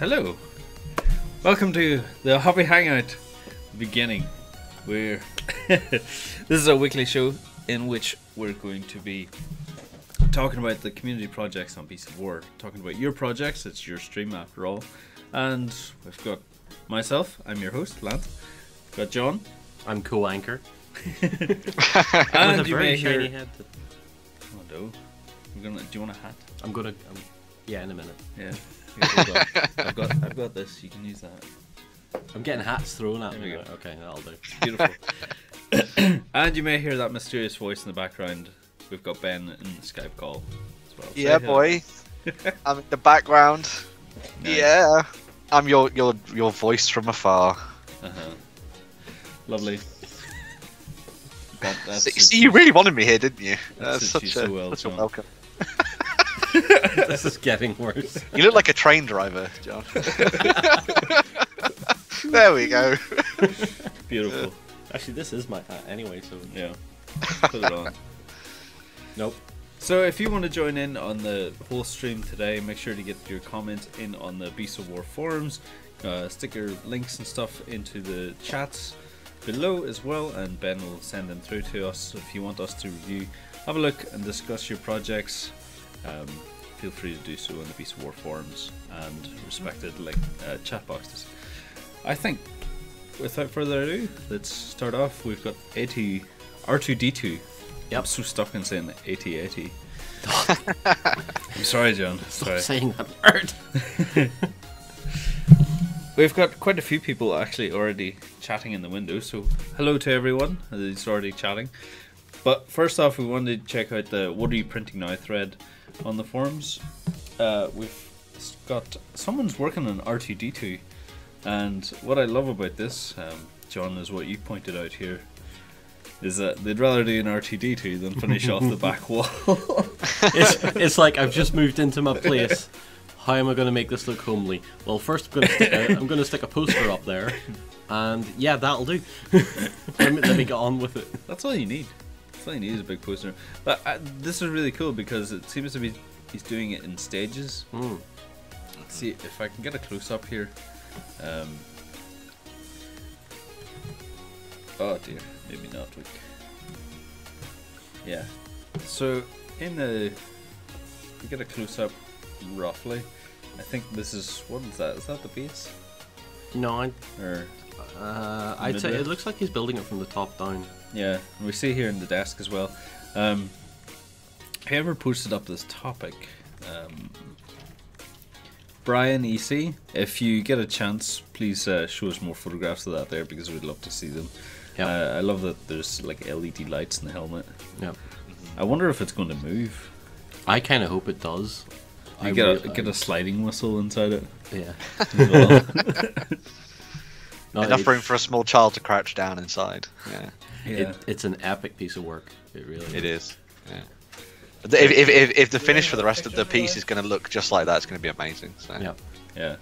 Hello. Welcome to the Hobby Hangout beginning. This is a weekly show in which we're going to be talking about the community projects on Beast of War. Talking about your projects, it's your stream after all. And we've got myself, I'm your host, Lance. We've got John. I'm co-anchor. And you may hear... shiny head. Oh no. Do you want a hat? Yeah, in a minute. Yeah. Here, I've got this. You can use that. I'm getting hats thrown at me. Go. Okay, that'll do. Beautiful. And you may hear that mysterious voice in the background. We've got Ben in the Skype call as well. Yeah, boy. I'm in the background. Nice. Yeah. I'm your voice from afar. Lovely. See, you really wanted me here, didn't you? That's such a welcome. This is getting worse. You look like a train driver, John. There we go. Beautiful. Actually, this is my hat anyway, so... Yeah. Put it on. Nope. So if you want to join in on the whole stream today, make sure to get your comments in on the Beast of War forums. Stick your links and stuff into the chats below as well, and Ben will send them through to us. If you want us to review, have a look and discuss your projects, feel free to do so on the Beast of War forums and respected chat boxes. I think without further ado, let's start off. We've got R2D2. Yep. I'm so stuck in saying AT-AT. I'm sorry, John. Stop saying that word. We've got quite a few people actually already chatting in the window, so hello to everyone who's already chatting. But first off, we wanted to check out the What Are You Printing Now thread on the forums. We've got someone's working on R2D2, and what I love about this, John, is what you pointed out here, is that they'd rather do an R2D2 than finish off the back wall. It's like I've just moved into my place. How am I going to make this look homely? Well, first I'm going to stick a poster up there, and yeah, that'll do. let me get on with it. That's all you need. That's all you need is a big poster. But this is really cool because it seems to be he's doing it in stages. Let's see if I can get a close up here. Oh dear, maybe not. Yeah. So we get a close up. Roughly, I think this is, what is that? Is that the base? No, I'd say it looks like he's building it from the top down. Yeah, and we see here in the desk as well. Whoever posted up this topic, Brian EC, if you get a chance, please show us more photographs of that there, because we'd love to see them. Yep. I love that there's like LED lights in the helmet. Yep. I wonder if it's going to move. I kind of hope it does. You get a sliding whistle inside it. Yeah. Enough room for a small child to crouch down inside. Yeah. It's an epic piece of work. It really is. It is. Yeah. If the finish for the rest of the piece is going to look just like that, it's going to be amazing. So. Yeah.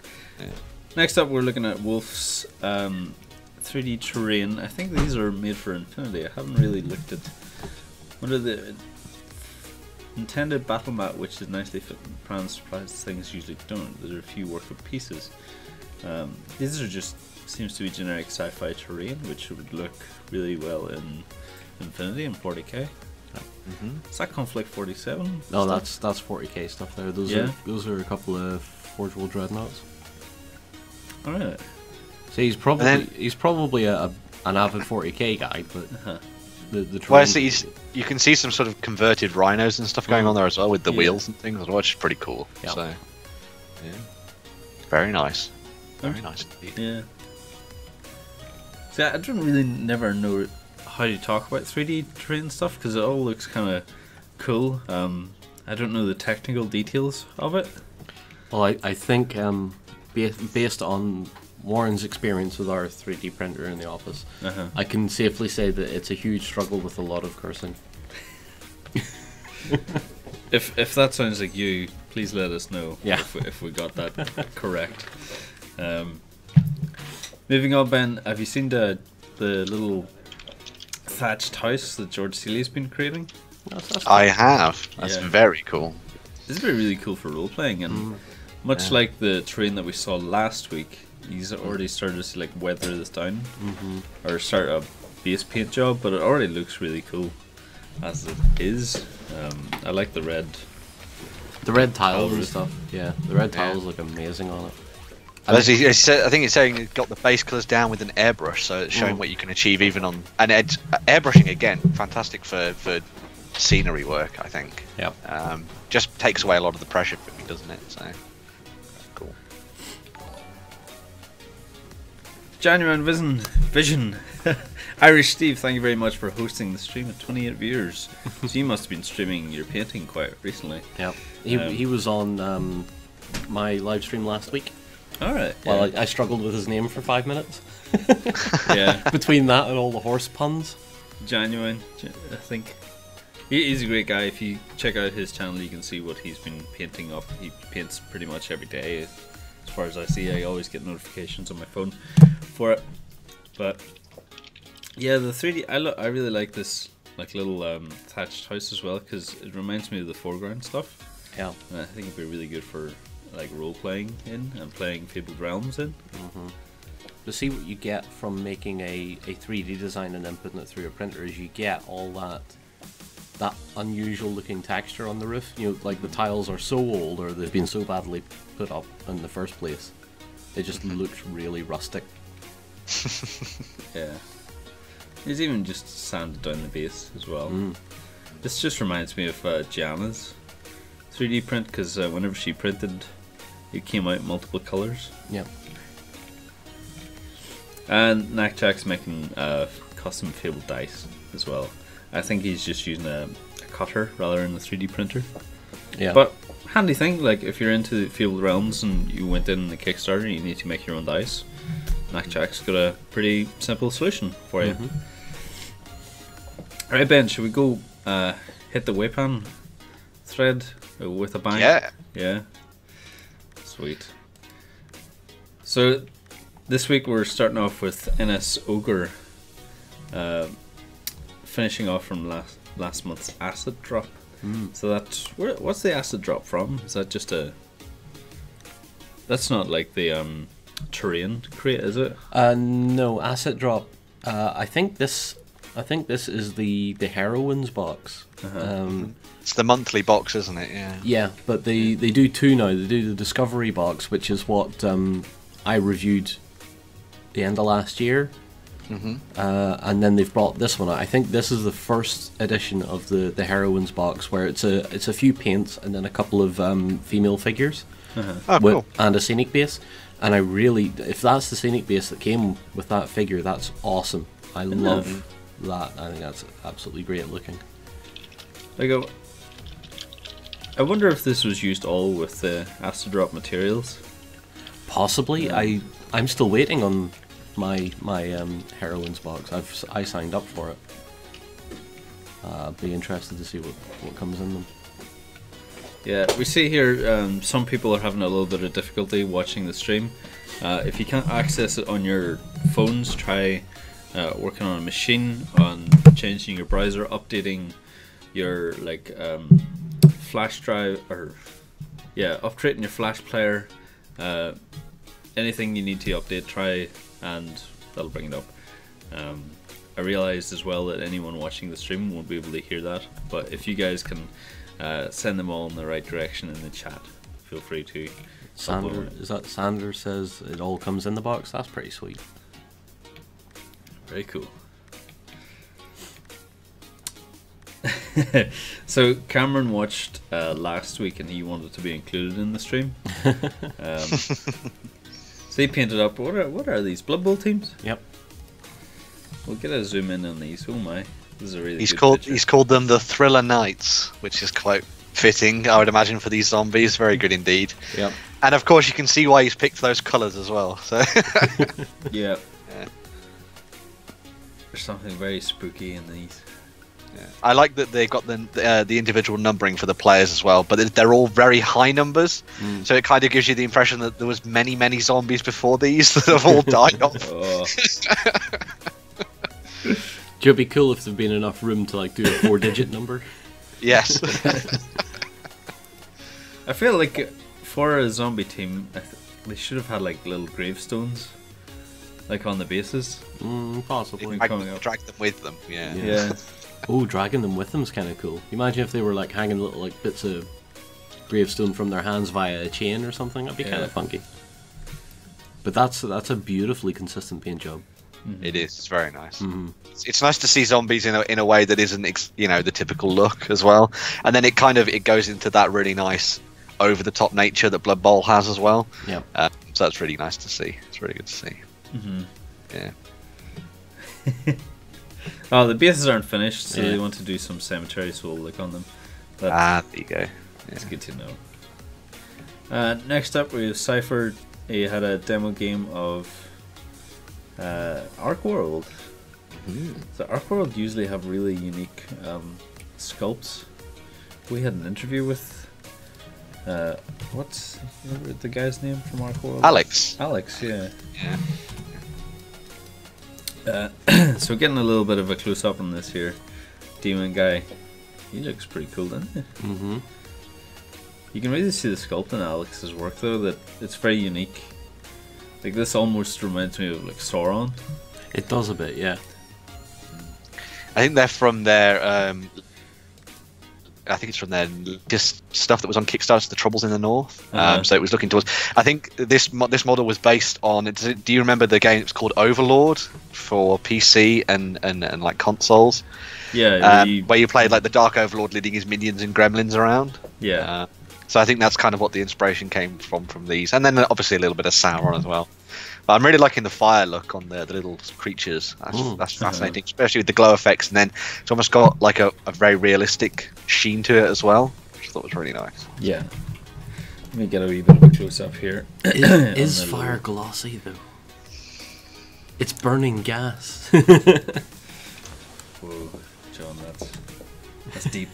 Next up, we're looking at Wolf's 3D terrain. I think these are made for Infinity. I haven't really looked at what are the intended battle mat, which is nicely fit in plans. Things usually don't. There are a few work of pieces. These are just seems to be generic sci-fi terrain, which would look really well in Infinity and 40k. Is that Conflict 47? No, that's 40k stuff there. Those are a couple of Forge World Dreadnoughts. Alright. So he's probably an avid 40k guy, but well, you can see some sort of converted rhinos and stuff going on there as well with the wheels and things as well, which is pretty cool. Yep. So, yeah, very nice, very nice indeed. Yeah. See, I don't really never know how to talk about 3D terrain stuff because it all looks kind of cool. I don't know the technical details of it. Well, I think based on Warren's experience with our 3D printer in the office, I can safely say that it's a huge struggle with a lot of cursing. If that sounds like you, please let us know. Yeah. if we got that correct. Moving on, Ben, have you seen the little thatched house that George Seeley's been creating? I have. That's very cool. This is really cool for role playing, and Much like the terrain that we saw last week, he's already started to like weather this down, or start a base paint job, but it already looks really cool as it is. I like the red. The red tiles and stuff. Yeah, the red tiles look amazing on it. As he said, I think it's saying it's got the base colours down with an airbrush, so it's showing what you can achieve even on. And airbrushing again, fantastic for scenery work, I think. Yeah. Just takes away a lot of the pressure for me, doesn't it? So cool. Genuine Vision. Irish Steve, thank you very much for hosting the stream at 28 viewers. So you must have been streaming your painting quite recently. Yeah. He was on my live stream last week. Alright. Well, I struggled with his name for 5 minutes. Yeah. Between that and all the horse puns. Genuine, I think. He's a great guy. If you check out his channel, you can see what he's been painting up. He paints pretty much every day, as far as I see. I always get notifications on my phone for it. But yeah, the 3D. I really like this like little thatched house as well, because it reminds me of the foreground stuff. Yeah. And I think it'd be really good for like role playing in and playing Fabled Realms in. To see what you get from making a 3D design and then putting it through a printer is you get all that unusual looking texture on the roof. You know, like the tiles are so old or they've been so badly put up in the first place. It just looks really rustic. Yeah. He's even just sanded down the base as well. This just reminds me of Gianna's 3D print, because whenever she printed, it came out in multiple colours. Yep. And Nakjak's making custom Fabled dice as well. I think he's just using a cutter rather than a 3D printer. Yeah. But handy thing, like if you're into Fabled Realms and you went in the Kickstarter and you need to make your own dice, Nakjak's got a pretty simple solution for you. Alright, Ben, should we go hit the waypan thread with a bang? Yeah. Yeah. Sweet. So this week we're starting off with NS Ogre, finishing off from last month's acid drop. So that's what's the acid drop from? Is that just a? That's not like the terrain crate, is it? No, acid drop. I think this is the heroines box. It's the monthly box, isn't it? Yeah. Yeah, but they do two now. They do the discovery box, which is what I reviewed the end of last year. And then they've brought this one out. I think this is the first edition of the heroines box, where it's a few paints and then a couple of female figures, Oh, cool. and a scenic base. And I really, if that's the scenic base that came with that figure, that's awesome. I love that. I think that's absolutely great looking. I wonder if this was used all with the acid drop materials. Possibly. I'm still waiting on my heroines box. I signed up for it. I'll be interested to see what comes in them. Yeah, we see here some people are having a little bit of difficulty watching the stream. If you can't access it on your phones, try working on a machine, on changing your browser, updating your flash drive, or updating your flash player. Anything you need to update, try, and that'll bring it up. I realized as well that anyone watching the stream won't be able to hear that, but if you guys can send them all in the right direction in the chat, feel free to. Sander says it all comes in the box? That's pretty sweet. Very cool. So Cameron watched last week and he wanted to be included in the stream. So he painted up. What are these Blood Bowl teams? Yep. We'll get a zoom in on these. Oh my, this is a really. He's called them the Thriller Knights, which is quite fitting, I would imagine, for these zombies. Very good indeed. Yep. And of course, you can see why he's picked those colours as well. So. Yeah. There's something very spooky in these. Yeah. I like that they've got the individual numbering for the players as well, but they're all very high numbers, so it kind of gives you the impression that there was many zombies before these that have all died off. Oh. It would be cool if there'd been enough room to do a 4-digit number. Yes. I feel like for a zombie team, they should have had like little gravestones, like on the bases. Possibly. Drag them with them. Yeah. Yeah. Oh, dragging them with them is kind of cool. Imagine if they were like hanging little like bits of gravestone from their hands via a chain or something. That'd be kind of funky. But that's a beautifully consistent paint job. It is. It's very nice. It's nice to see zombies in a way that isn't the typical look as well. And then it goes into that really nice over the top nature that Blood Bowl has as well. Yeah. So that's really nice to see. It's really good to see. Yeah. Oh, the bases aren't finished, so they want to do some cemetery soul look on them. There you go. It's good to know. Next up, we have Cypher. He had a demo game of Ark World. So Ark World usually have really unique sculpts. We had an interview with what's the guy's name from Ark World? Alex, yeah. Yeah. So getting a little bit of a close up on this here demon guy. He looks pretty cool, doesn't he? You can really see the sculpt in Alex's work though, that it's very unique. Like this almost reminds me of like Sauron. It does a bit, yeah. I think they're from their I think it's from their just stuff that was on Kickstarter, The Troubles in the North. So it was looking towards. I think this model was based on. Do you remember the game? It was called Overlord for PC and like consoles. Yeah, where you played like the Dark Overlord leading his minions and gremlins around. Yeah. So I think that's kind of what the inspiration came from these, and then obviously a little bit of Sauron as well. But I'm really liking the fire look on the little creatures. That's fascinating, especially with the glow effects, and then it's almost got like a very realistic sheen to it as well, which I thought was really nice. Yeah. Let me get a wee bit of a close up here. Is fire glossy though? It's burning gas. Whoa, John, that's deep.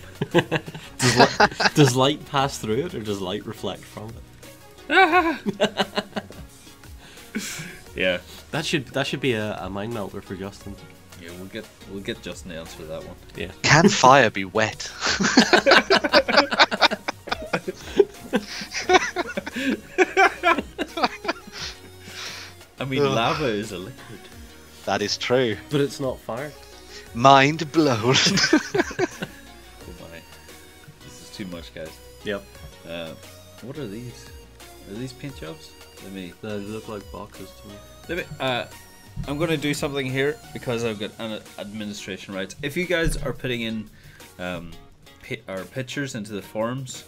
Does light pass through it, or does light reflect from it? Yeah. That should be a mind melter for Justin. Yeah, we'll get Justin to answer that one. Yeah. Can fire be wet? I mean, lava is a liquid. That is true. But it's not fire. Mind blown. Oh my. This is too much, guys. Yep. What are these? Are these paint jobs? They look like boxes to me. I'm going to do something here because I've got administration rights. If you guys are putting in our pictures into the forums,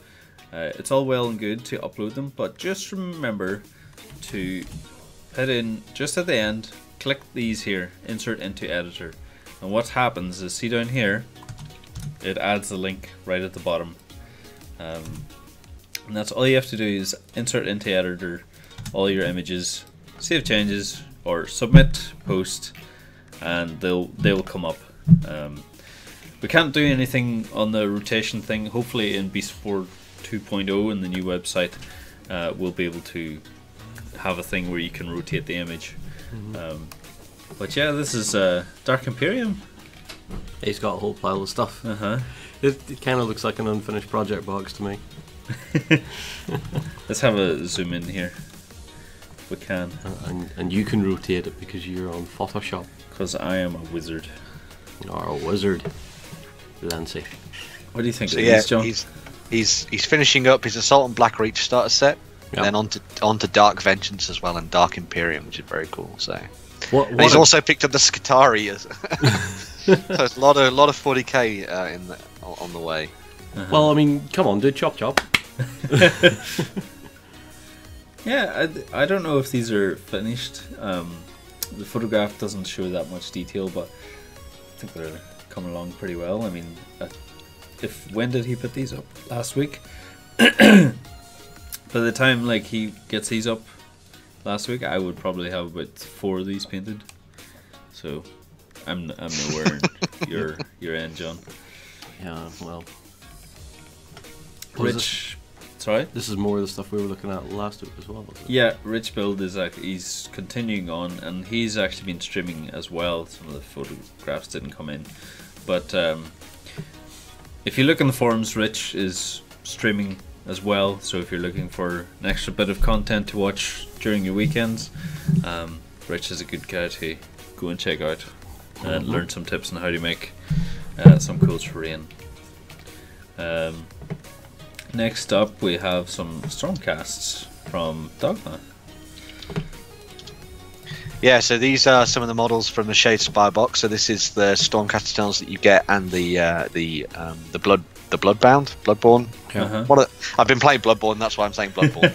it's all well and good to upload them, but just remember to put in just at the end, click these here, insert into editor, and what happens is, see down here, it adds the link right at the bottom, and that's all you have to do is insert into editor all your images, save changes, or submit, post, and they will come up. We can't do anything on the rotation thing. Hopefully in Beast 4 2.0 and the new website, we'll be able to have a thing where you can rotate the image. But yeah, this is Dark Imperium. He's got a whole pile of stuff. It kind of looks like an unfinished project box to me. Let's have a zoom in here. We can. And you can rotate it because you're on Photoshop. Because I am a wizard. You are a wizard, Lancy. What do you think of these, John? He's finishing up his Assault and Black Reach starter set, and then onto Dark Vengeance as well, and Dark Imperium, which is very cool. So, and he's also picked up the Skitarii, so it's a lot of 40k on the way. Well, I mean, come on, dude, chop. Yeah, I don't know if these are finished. The photograph doesn't show that much detail, but I think they're coming along pretty well. I mean, when did he put these up? Last week. By the time like he gets these up last week, I would probably have about 4 of these painted. So I'm nowhere in your end, John. Yeah, well. Rich. Sorry? This is more of the stuff we were looking at last week as well, isn't it? Yeah, Rich Build is he's continuing on, and he's actually been streaming as well. Some of the photographs didn't come in, but if you look in the forums, Rich is streaming as well. So if you're looking for an extra bit of content to watch during your weekends, Rich is a good guy to go and check out and learn some tips on how to make some cool terrain. Next up, we have some Stormcasts from Dogma. Yeah, so these are some of the models from the Shade Spire box. So this is the Stormcast Eternals that you get, and the Bloodborne. I've been playing Bloodborne, that's why I'm saying Bloodborne.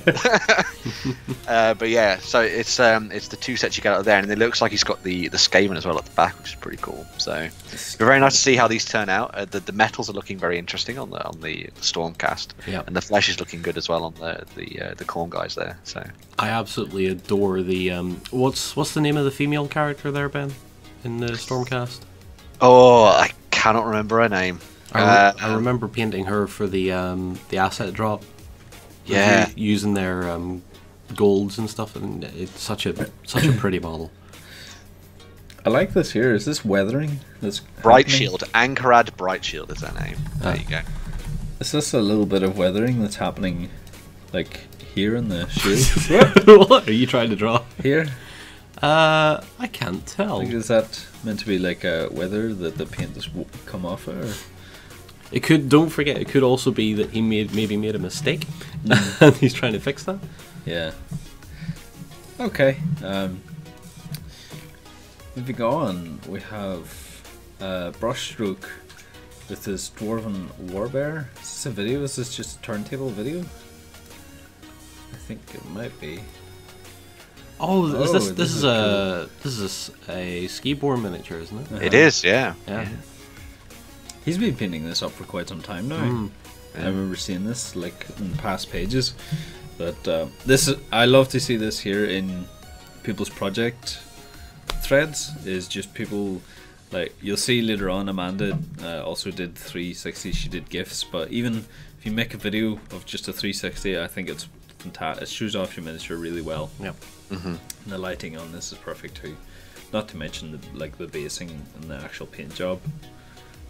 But yeah, so it's the two sets you get out of there, and it looks like he's got the Skaven as well at the back, which is pretty cool. So it's very nice to see how these turn out. The metals are looking very interesting on the Stormcast, and the flesh is looking good as well on the Khorne guys there. So I absolutely adore the what's the name of the female character there, Ben, in the Stormcast? Oh, I cannot remember her name. I remember painting her for the asset drop. Yeah, using their golds and stuff, and it's such a pretty model. I like this here. Is this weathering? This Bright Shield, Ankarad Bright Shield is her name. There you go. Is this a little bit of weathering that's happening, like here in the shield? What are you trying to draw here? I can't tell. Like, is that meant to be like a weather that the paint has come off it? Or? It could. Don't forget, it could also be that he maybe made a mistake, and he's trying to fix that. Yeah. Okay. Moving on, we have Brushstroke with his Dwarven Warbear. Is this a video? Is this just a turntable video? I think it might be. Oh, this is a skiboard miniature, isn't it? It is, yeah. He's been painting this up for quite some time now. I remember seeing this like in past pages, but I love to see this here in people's project threads. Is just people like you'll see later on. Amanda also did 360. She did GIFs, but even if you make a video of just a 360, I think it's fantastic. It shows off your miniature really well. Yep. And the lighting on this is perfect too. Not to mention the basing and the actual paint job.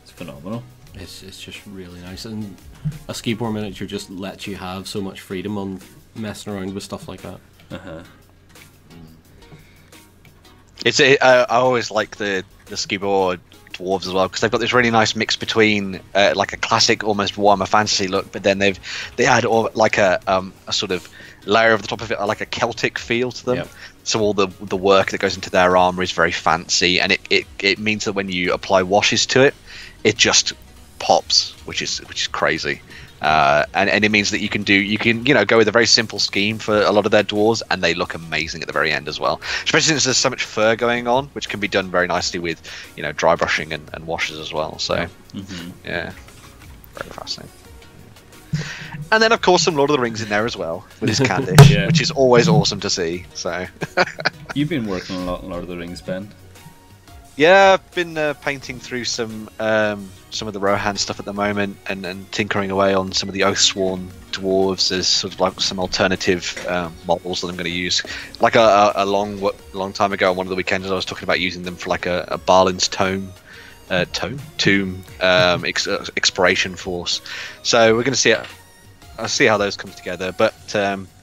It's phenomenal. It's just really nice, and a skiboard miniature just lets you have so much freedom on messing around with stuff like that. I always like the skiboard dwarves as well, because they've got this really nice mix between like a classic almost Warhammer Fantasy look, but then they add like a sort of layer over the top of it, like a Celtic feel to them. Yep. So all the work that goes into their armor is very fancy, and it means that when you apply washes to it, it just pops, which is crazy. And it means that you can go with a very simple scheme for a lot of their dwarves, and they look amazing at the very end as well. Especially since there's so much fur going on, which can be done very nicely with dry brushing and washes as well. So yeah, very fascinating. And then of course some Lord of the Rings in there as well with his Candish, which is always awesome to see. So you've been working a lot on Lord of the Rings, Ben. Yeah, I've been painting through some of the Rohan stuff at the moment, and tinkering away on some of the Oathsworn dwarves as sort of like some alternative models that I'm going to use. Like a long time ago on one of the weekends, I was talking about using them for like a Balin's tomb exploration force. So we're going to see it. I'll see how those come together. But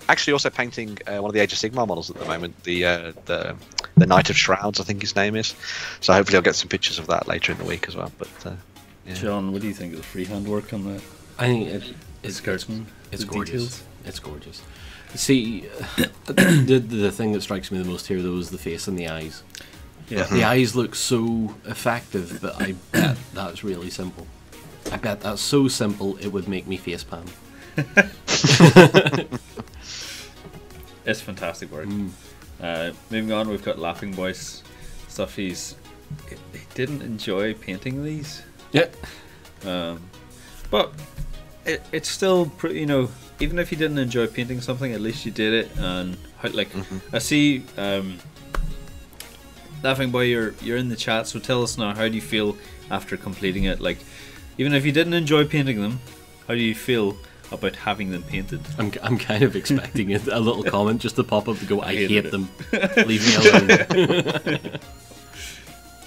actually, also painting one of the Age of Sigmar models at the moment, the Knight of Shrouds, I think his name is. So hopefully I'll get some pictures of that later in the week as well. But yeah. John, what do you think of the freehand work on that? I think it's gorgeous. Details? It's gorgeous. See, the thing that strikes me the most here though is the face and the eyes. Yeah. The eyes look so effective, but I bet that's really simple. I bet that's so simple it would make me facepalm. It's fantastic work. Moving on, we've got Laughing Boy's stuff. He didn't enjoy painting these. Yeah. But it's still pretty, even if you didn't enjoy painting something, at least you did it. And I see Laughing Boy, you're in the chat, so tell us now, how do you feel after completing it? Like, even if you didn't enjoy painting them, how do you feel about having them painted? I'm kind of expecting a little comment just to pop up to go, I hate them. Leave me alone.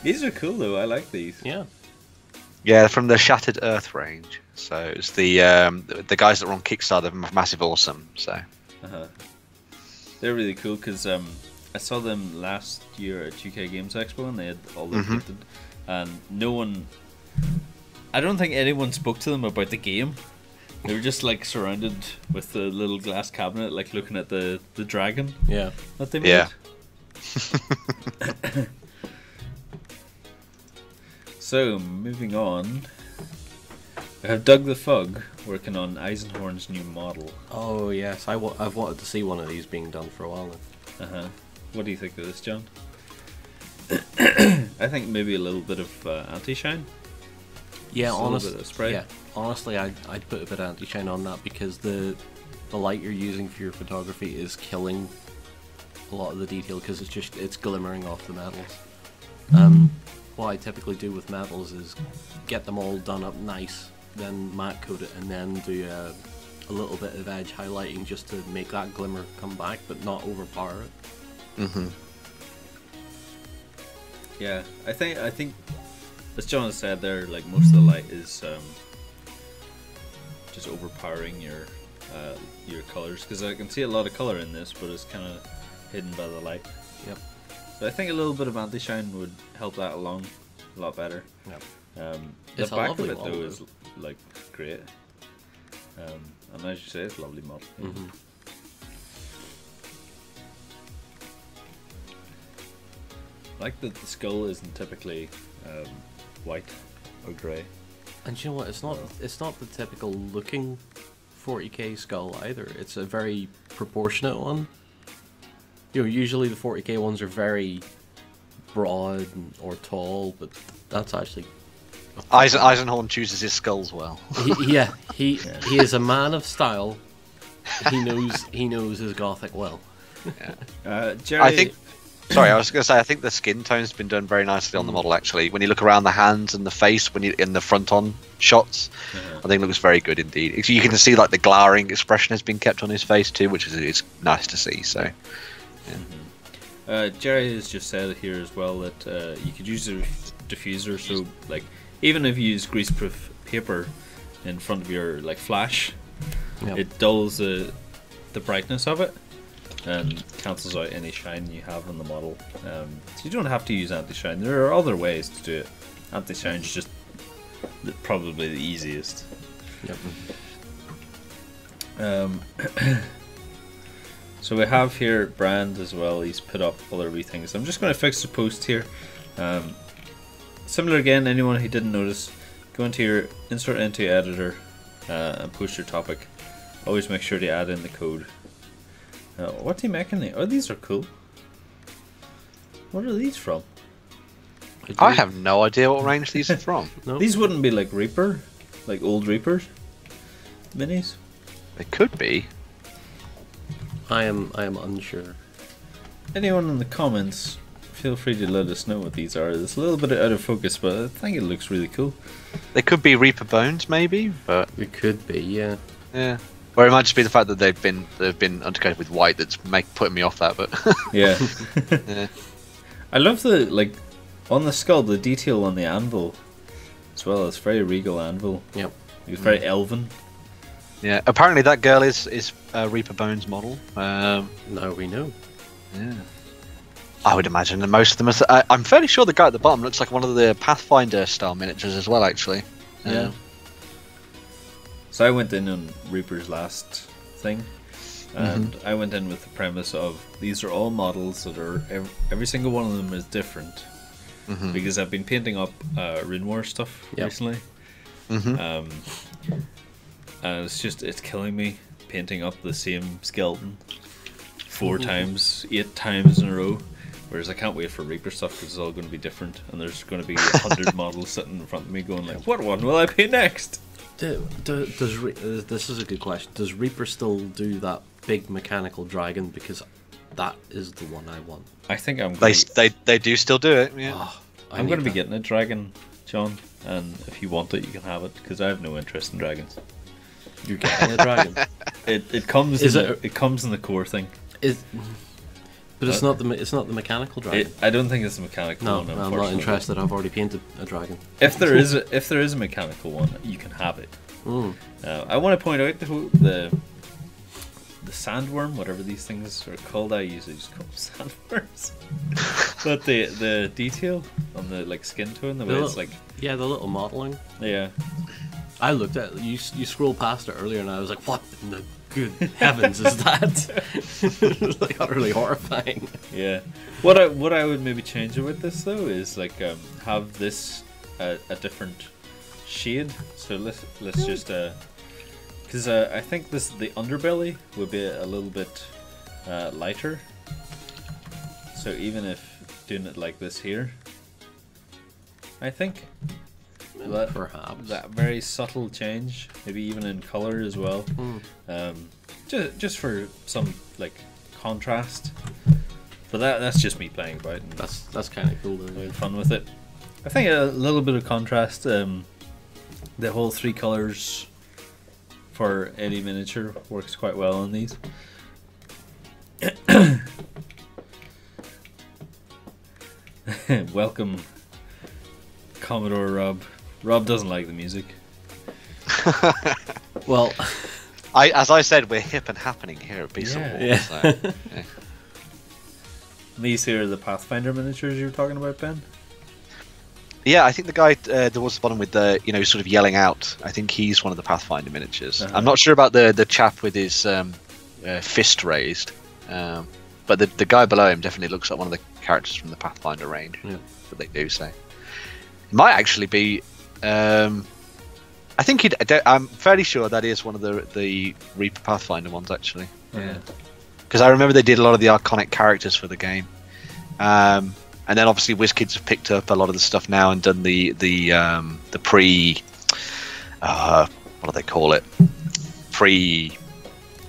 These are cool though, I like these. Yeah. Yeah, from the Shattered Earth range. So it's the guys that were on Kickstarter, Massive Awesome. So they're really cool because I saw them last year at UK Games Expo and they had all them painted, and no one. I don't think anyone spoke to them about the game. They were just like surrounded with the little glass cabinet, like looking at the dragon. Yeah. That they made. Yeah. So moving on, we have Doug the Fug working on Eisenhorn's new model. Oh yes, I've wanted to see one of these being done for a while now. What do you think of this, John? I think maybe a little bit of anti-shine. Yeah, spray. Yeah, honestly, I'd put a bit of anti-shine on that because the light you're using for your photography is killing a lot of the detail because it's glimmering off the metals. What I typically do with metals is get them all done up nice, then matte coat it, and then do a little bit of edge highlighting just to make that glimmer come back, but not overpower it. Yeah, I think, as John has said there, like most of the light is just overpowering your colors, because I can see a lot of color in this, but it's kind of hidden by the light. Yep. So I think a little bit of anti-shine would help that along a lot better. Yep. The It's a back of lovely it though model. is like great, and as you say, it's a lovely model. Yeah. I like that the skull isn't typically white or grey. And you know what? It's not the typical looking 40k skull either. It's a very proportionate one. You know, usually the 40k ones are very broad or tall, but that's actually. Eisenhorn chooses his skulls well. He is a man of style. He knows his gothic well. Jerry, I think. Sorry, I was going to say I think the skin tone's been done very nicely on the model. Actually, when you look around the hands and the face, when you in the front-on shots, I think it looks very good indeed. You can see like the glowering expression has been kept on his face too, which is nice to see. So. Yeah. Jerry has just said here as well that you could use a diffuser, so like even if you use greaseproof paper in front of your like flash, it dulls the brightness of it and cancels out any shine you have on the model. So you don't have to use anti-shine. There are other ways to do it. Anti-shine is just probably the easiest. Yep. So we have here Brand as well. He's put up other wee things. I'm just going to fix the post here. Similar again, anyone who didn't notice, go into your insert into editor and post your topic. Always make sure to add in the code. What's he making? Oh, these are cool. What are these from? I have no idea what range these are from. No. These wouldn't be like Reaper, like old Reapers minis. They could be. I am unsure. Anyone in the comments, feel free to let us know what these are. It's a little bit out of focus, but I think it looks really cool. They could be Reaper bones, maybe, but It could be, yeah. yeah. Or it might just be the fact that they've been undercoated with white that's putting me off that. But Yeah. yeah. I love the on the skull, the detail on the anvil as well. It's very regal anvil. Yep. It's very elven. Yeah, apparently that girl is a Reaper Bones model. Now we know. Yeah. I would imagine that most of them are. I'm fairly sure the guy at the bottom looks like one of the Pathfinder style miniatures as well, actually. Yeah. So I went in on Reaper's last thing, and I went in with the premise of these are all models that are every single one of them is different, because I've been painting up Rune War stuff recently. And it's killing me painting up the same skeleton 4 times, 8 times in a row. Whereas I can't wait for Reaper stuff because it's all going to be different, and there's going to be 100 models sitting in front of me going like, what one will I paint next? This is a good question. Does Reaper still do that big mechanical dragon? Because that is the one I want. I think I'm. They do still do it. Yeah. Oh, I'm going to be getting a dragon, John. And if you want it, you can have it because I have no interest in dragons. You're getting a dragon. It comes. It comes in the core thing. But it's not the mechanical dragon. I don't think it's a mechanical No, one. I'm not Unfortunately. interested. I've already painted a dragon. If there is a mechanical one, you can have it. I want to point out the sandworm, whatever these things are called. I usually just call them sandworms. But the detail on the like skin tone, the way it's like the little modeling. Yeah. I looked at you scrolled past it earlier, and I was like, "What in the good heavens is that?" It was like utterly horrifying. Yeah. What I would maybe change it with this though is like have this a different shade. So let's just because I think the underbelly would be a little bit lighter. So even if doing it like this here, I think Perhaps that very subtle change, maybe even in color as well, just for some like contrast. But that's just me playing about and that's kind of cool. having fun with it. I think a little bit of contrast. The whole 3 colors for any miniature works quite well on these. Welcome, Commodore Rob. Rob doesn't like the music. Well, as I said, we're hip and happening here at Beast of War. Yeah. So, yeah. These here are the Pathfinder miniatures you were talking about, Ben? Yeah, I think the guy towards the bottom with the sort of yelling out. I think he's one of the Pathfinder miniatures. I'm not sure about the chap with his fist raised, but the guy below him definitely looks like one of the characters from the Pathfinder range. Yeah. That they do say. It might actually be. I think I'm fairly sure that is one of the Reaper Pathfinder ones actually. Yeah. Because I remember they did a lot of the iconic characters for the game. And then obviously WizKids have picked up a lot of the stuff now and done the pre what do they call it? Pre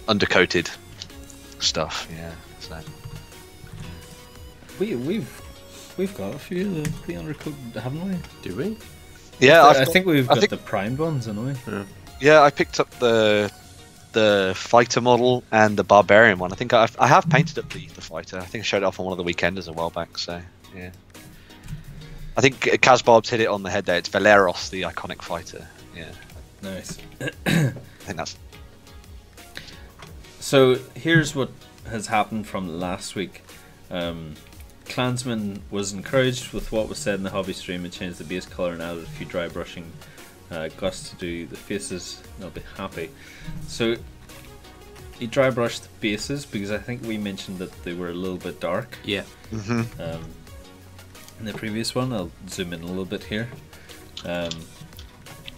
undercoated stuff. Yeah. So. We've got a few of the pre-undercoated, haven't we? do we? Yeah, I think we've got the primed ones, haven't we? Yeah, I picked up the fighter model and the barbarian one. I think I have painted up the fighter. I think I showed it off on one of the weekenders a while back. So yeah, I think Kazbarb's hit it on the head there. It's Valeros, the iconic fighter. Yeah, Nice. I think that's. So here's what has happened from last week. Clansman was encouraged with what was said in the hobby stream and changed the base color and added a few dry brushing. Gus to do the faces, and I'll be happy. So he dry brushed the bases because I think we mentioned that they were a little bit dark. Yeah. In the previous one, I'll zoom in a little bit here.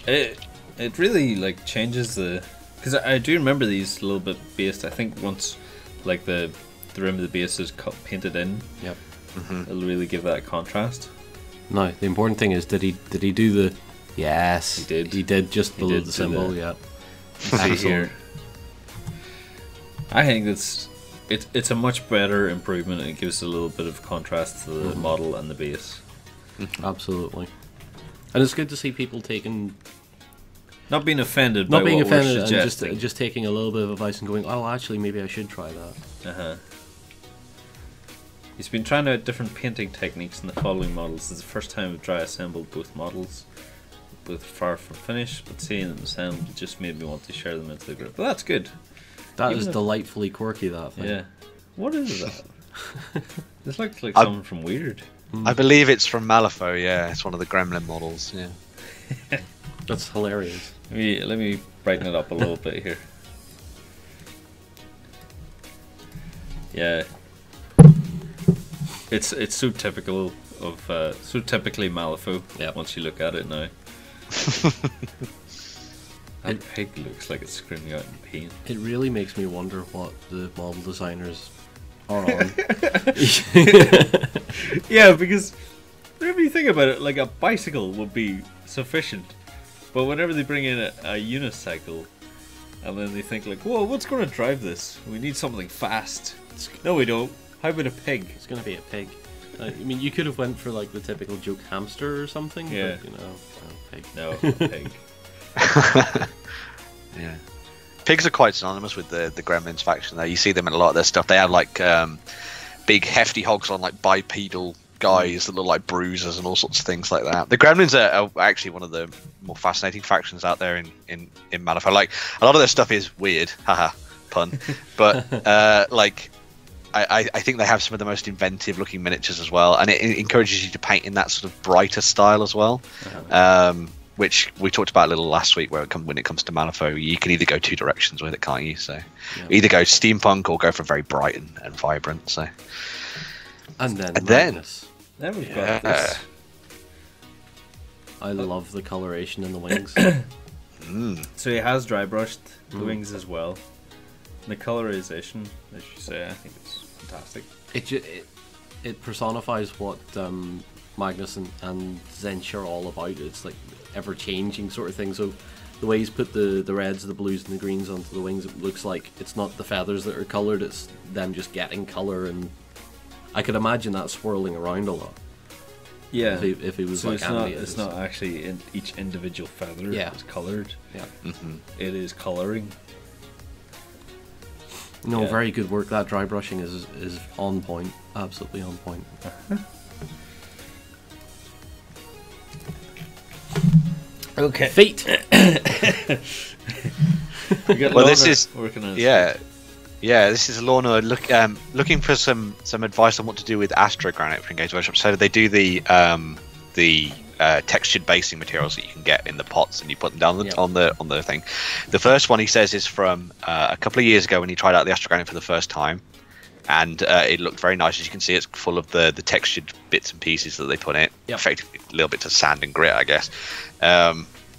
It really like changes the, because I do remember these a little bit based. I think once like the rim of the base is painted in, Yep. it'll really give that contrast. No, the important thing is did he do the? Yes, He did. He did just He below did the do symbol. the- Yeah. See Excellent. here. I think it's a much better improvement. It gives a little bit of contrast to the model and the base. Absolutely. And it's good to see people taking, Not being offended not by being what offended, we're and suggesting. just taking a little bit of advice and going, oh, actually, maybe I should try that. Uh-huh. He's been trying out different painting techniques in the following models. It's the first time we've dry assembled both models, both far from finished, but seeing them assembled just made me want to share them into the group. But that's good. That Even is if- delightfully quirky, that thing. Yeah. What is that? This looks like I- something from Weird. I believe it's from Malifaux. Yeah, it's one of the Gremlin models. Yeah. That's hilarious. Let me brighten it up a little bit here. Yeah. It's so typical of so typically Malifaux. Yep. Once you look at it now. That pig looks like it's screaming out in pain. It really makes me wonder what the model designers are on. Yeah, because whenever you think about it, like a bicycle would be sufficient, but whenever they bring in a unicycle, and then they think like, "Whoa, what's going to drive this? We need something fast." No, we don't. How about a pig? It's gonna be a pig. I mean, you could have went for like the typical joke hamster or something. Yeah. But, pig. No, a pig. Yeah. Pigs are quite synonymous with the Gremlins faction. Though you see them in a lot of their stuff. They have like big hefty hogs on like bipedal guys that look like bruisers and all sorts of things like that. The Gremlins are actually one of the more fascinating factions out there in Malifaux. Like, a lot of their stuff is weird, haha, pun, but like I think they have some of the most inventive looking miniatures as well, and it encourages you to paint in that sort of brighter style as well. Which we talked about a little last week, where when it comes to Malifaux, you can either go two directions with it, can't you? So either go steampunk or go for very bright and vibrant. So and then we've got this. I love the coloration in the wings. So he has dry brushed the wings as well. The colorization, as you say, I think it's fantastic. It personifies what Magnus and Zench are all about. It's like ever-changing sort of thing. So the way he's put the reds, the blues, and the greens onto the wings, it looks like it's not the feathers that are coloured, it's them just getting colour, and I could imagine that swirling around a lot. Yeah, if it was so like it's not actually in each individual feather is coloured. Yeah, it is colouring. No, very good work. That dry brushing is on point, absolutely on point. Okay. Feet. Well, this is working on this is Lorna looking for some advice on what to do with Astro Granite from Games Workshop. So they do the textured basing materials that you can get in the pots, and you put them down on the thing. The first one he says is from a couple of years ago when he tried out the Astro Granite for the first time, and it looked very nice. As you can see, it's full of the textured bits and pieces that they put in it. Effectively a little bit of sand and grit, I guess.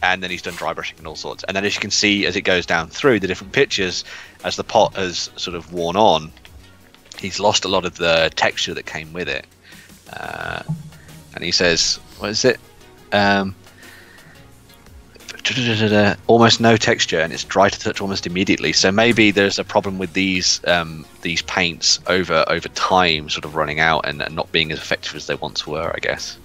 And then he's done dry brushing and all sorts. And then as you can see, as it goes down through the different pictures, as the pot has sort of worn on, he's lost a lot of the texture that came with it. And he says, what is it? Almost no texture, and it's dry to touch almost immediately. So maybe there's a problem with these paints over time sort of running out and not being as effective as they once were, I guess.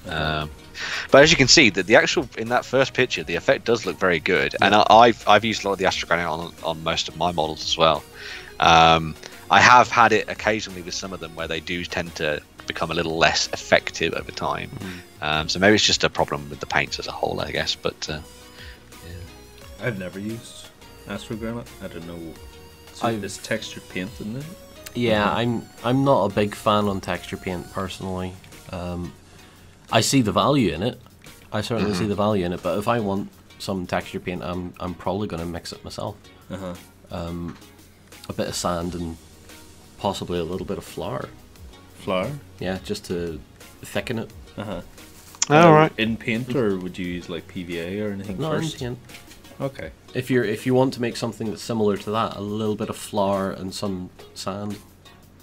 But as you can see, that the actual in that first picture, the effect does look very good. And I've used a lot of the Astro Granite on most of my models as well. I have had it occasionally with some of them where they do tend to become a little less effective over time. So maybe it's just a problem with the paints as a whole, I guess. But I've never used Astro Granite. I don't know. So this textured paint, isn't it? Yeah, I'm not a big fan on texture paint personally. I see the value in it. I certainly see the value in it. But if I want some texture paint, I'm probably going to mix it myself. A bit of sand and possibly a little bit of flour. Flour? Yeah, just to thicken it. Alright. In paint, or would you use like PVA or anything first? In paint. Okay. If you want to make something that's similar to that, a little bit of flour and some sand,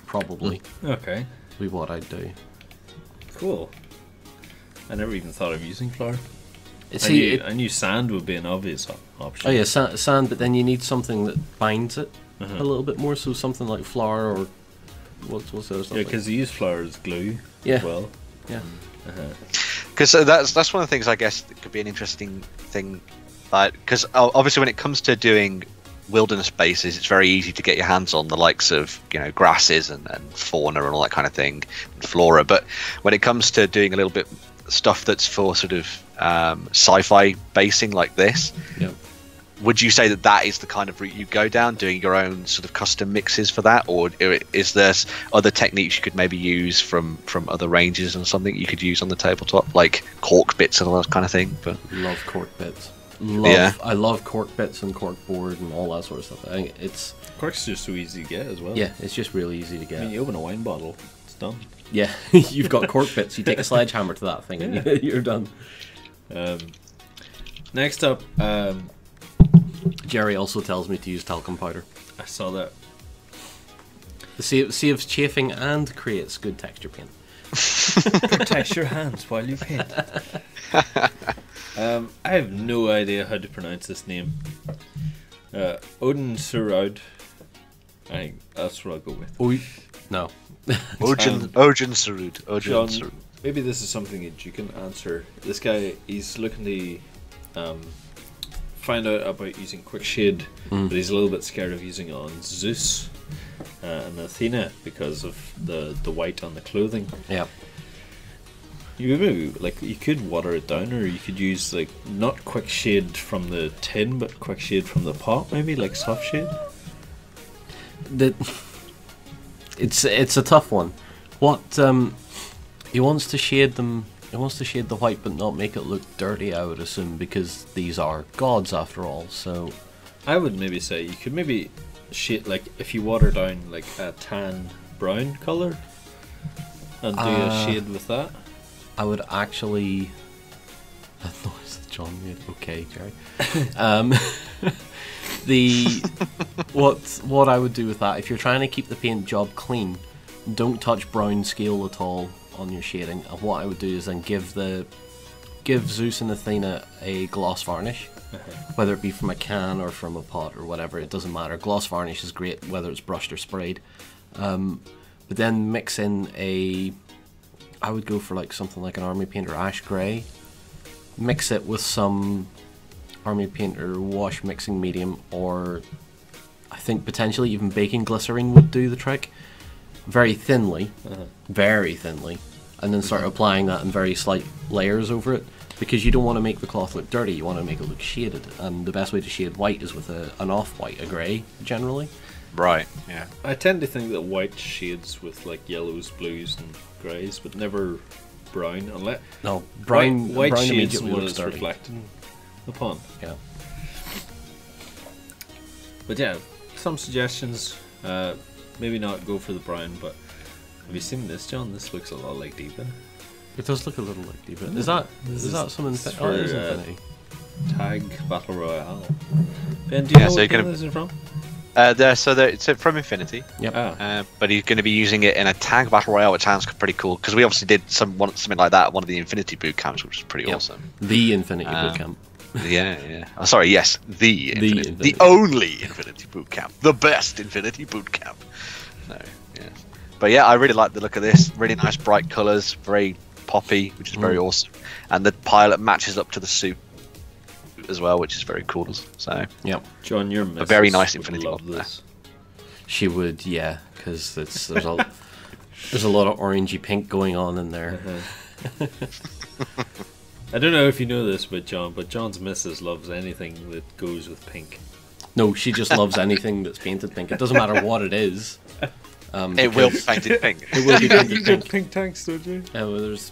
probably. Okay. Would be what I'd do. Cool. I never even thought of using flour. I knew sand would be an obvious option. Oh yeah, sand, but then you need something that binds it a little bit more, so something like flour or what's the other stuff? Yeah, because you use flour as glue as well. Yeah. Because that's one of the things I guess that could be an interesting thing. Because obviously when it comes to doing wilderness bases, it's very easy to get your hands on the likes of grasses and fauna and all that kind of thing, and flora. But when it comes to doing a little bit stuff that's for sort of sci-fi basing like this, would you say that is the kind of route you go down, doing your own sort of custom mixes for that, or is there other techniques you could maybe use from other ranges and something you could use on the tabletop, like cork bits and all that kind of thing? But love cork bits. I love cork bits and cork board and all that sort of stuff. Cork's just so easy to get as well. Yeah, it's just really easy to get. I mean, you open a wine bottle, it's done. Yeah, you've got cork bits. You take a sledgehammer to that thing, and you're done. Next up, Jerry also tells me to use talcum powder. I saw that. Saves chafing and creates good texture paint. Protect your hands while you paint. I have no idea how to pronounce this name. Odin Surud. I think that's what I'll go with. No. Odin Surud. John, maybe this is something that you can answer. This guy, he's looking to find out about using Quickshade, but he's a little bit scared of using it on Zeus. and Athena because of the white on the clothing. Yeah. You maybe you could water it down, or you could use not quick shade from the tin, but quick shade from the pot, maybe like soft shade. It's a tough one. What he wants to shade them. He wants to shade the white, but not make it look dirty. I would assume, because these are gods after all. So I would maybe say you could maybe shade if you water down a tan brown color and do a shade with that. I would actually. That noise that John made. Okay, Jerry. What I would do with that, if you're trying to keep the paint job clean, don't touch brown scale at all on your shading. And what I would do is then give Zeus and Athena a gloss varnish, whether it be from a can or from a pot or whatever. It doesn't matter. Gloss varnish is great, whether it's brushed or sprayed. But then mix in I would go for something like an Army Painter Ash Grey. Mix it with some Army Painter wash mixing medium, or I think potentially even baking glycerine would do the trick. Very thinly, and then start applying that in very slight layers over it, because you don't want to make the cloth look dirty, you want to make it look shaded, and the best way to shade white is with an off-white, a grey, generally. Right, yeah. I tend to think that white shades with yellows, blues and greys, but never brown, unless... No, brown shades immediately when looks it's dirty. reflecting upon. Yeah. But yeah, some suggestions. Maybe not go for the brown, but have you seen this, John? This looks a lot like Diva. It does look a little like Diva. Is that some Infinity? Oh, it is Infinity. Tag Battle Royale. Ben, do you know what game this is from? It's from Infinity. Yep. But he's going to be using it in a tag battle royale, which sounds pretty cool, because we obviously did something like that at one of the Infinity boot camps, which was pretty awesome. The Infinity boot camp. Yeah. Oh, sorry, yes, the only Infinity boot camp, the best Infinity boot camp. No, yeah. But yeah, I really like the look of this. Really nice, bright colours, very poppy, which is very awesome. And the pilot matches up to the suit as well, which is very cool. So yeah, John, you're a very nice Infinity model there. She would, yeah, because there's a lot of orangey pink going on in there. I don't know if you know this, but John's missus loves anything that goes with pink. No, she just loves anything that's painted pink. It doesn't matter what it is. It will be painted pink. It will be painted You pink. got pink tanks, don't you? Yeah, well, there's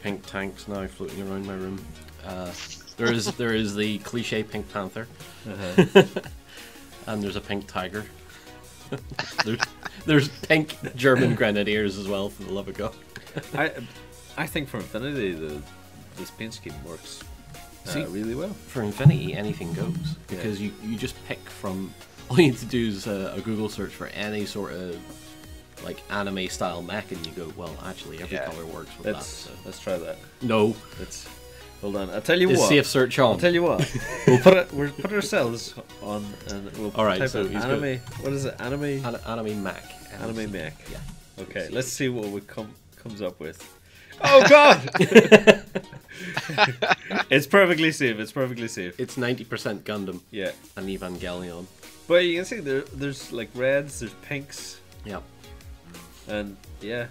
pink tanks now floating around my room. There is the cliche Pink Panther, and there's a pink tiger. there's pink German grenadiers as well, for the love of God. I think for Infinity this paint scheme works really well. For Infinity, anything goes, because you just pick from. All you need to do is a Google search for any sort of anime style mech, and you go, well, actually every color works with that. So. Let's try that. No, hold on. I'll tell you is what. safe search on. I'll tell you what. We'll put ourselves on, and we'll type in anime. What is it? Anime mech. Anime mech. Yeah. Okay. Let's see what we comes up with. Oh God! It's perfectly safe. It's 90% Gundam. Yeah. And Evangelion. But you can see there's reds, there's pinks. Yep. And yeah,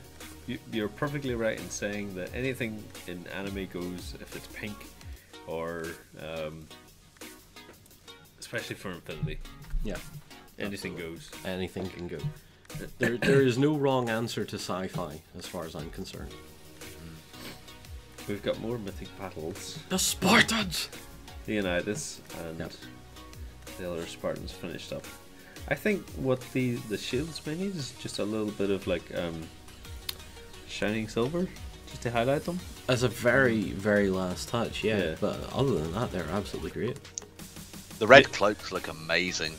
you're perfectly right in saying that anything in anime goes if it's pink, or especially for Infinity. Yeah. Anything goes. Anything can go. There is no wrong answer to sci-fi, as far as I'm concerned. We've got more mythic battles. The Spartans! Leonidas and the other Spartans finished up. I think what the shields may need is just a little bit of shining silver, just to highlight them. As a very, very last touch, yeah. But other than that, they're absolutely great. The red cloaks look amazing.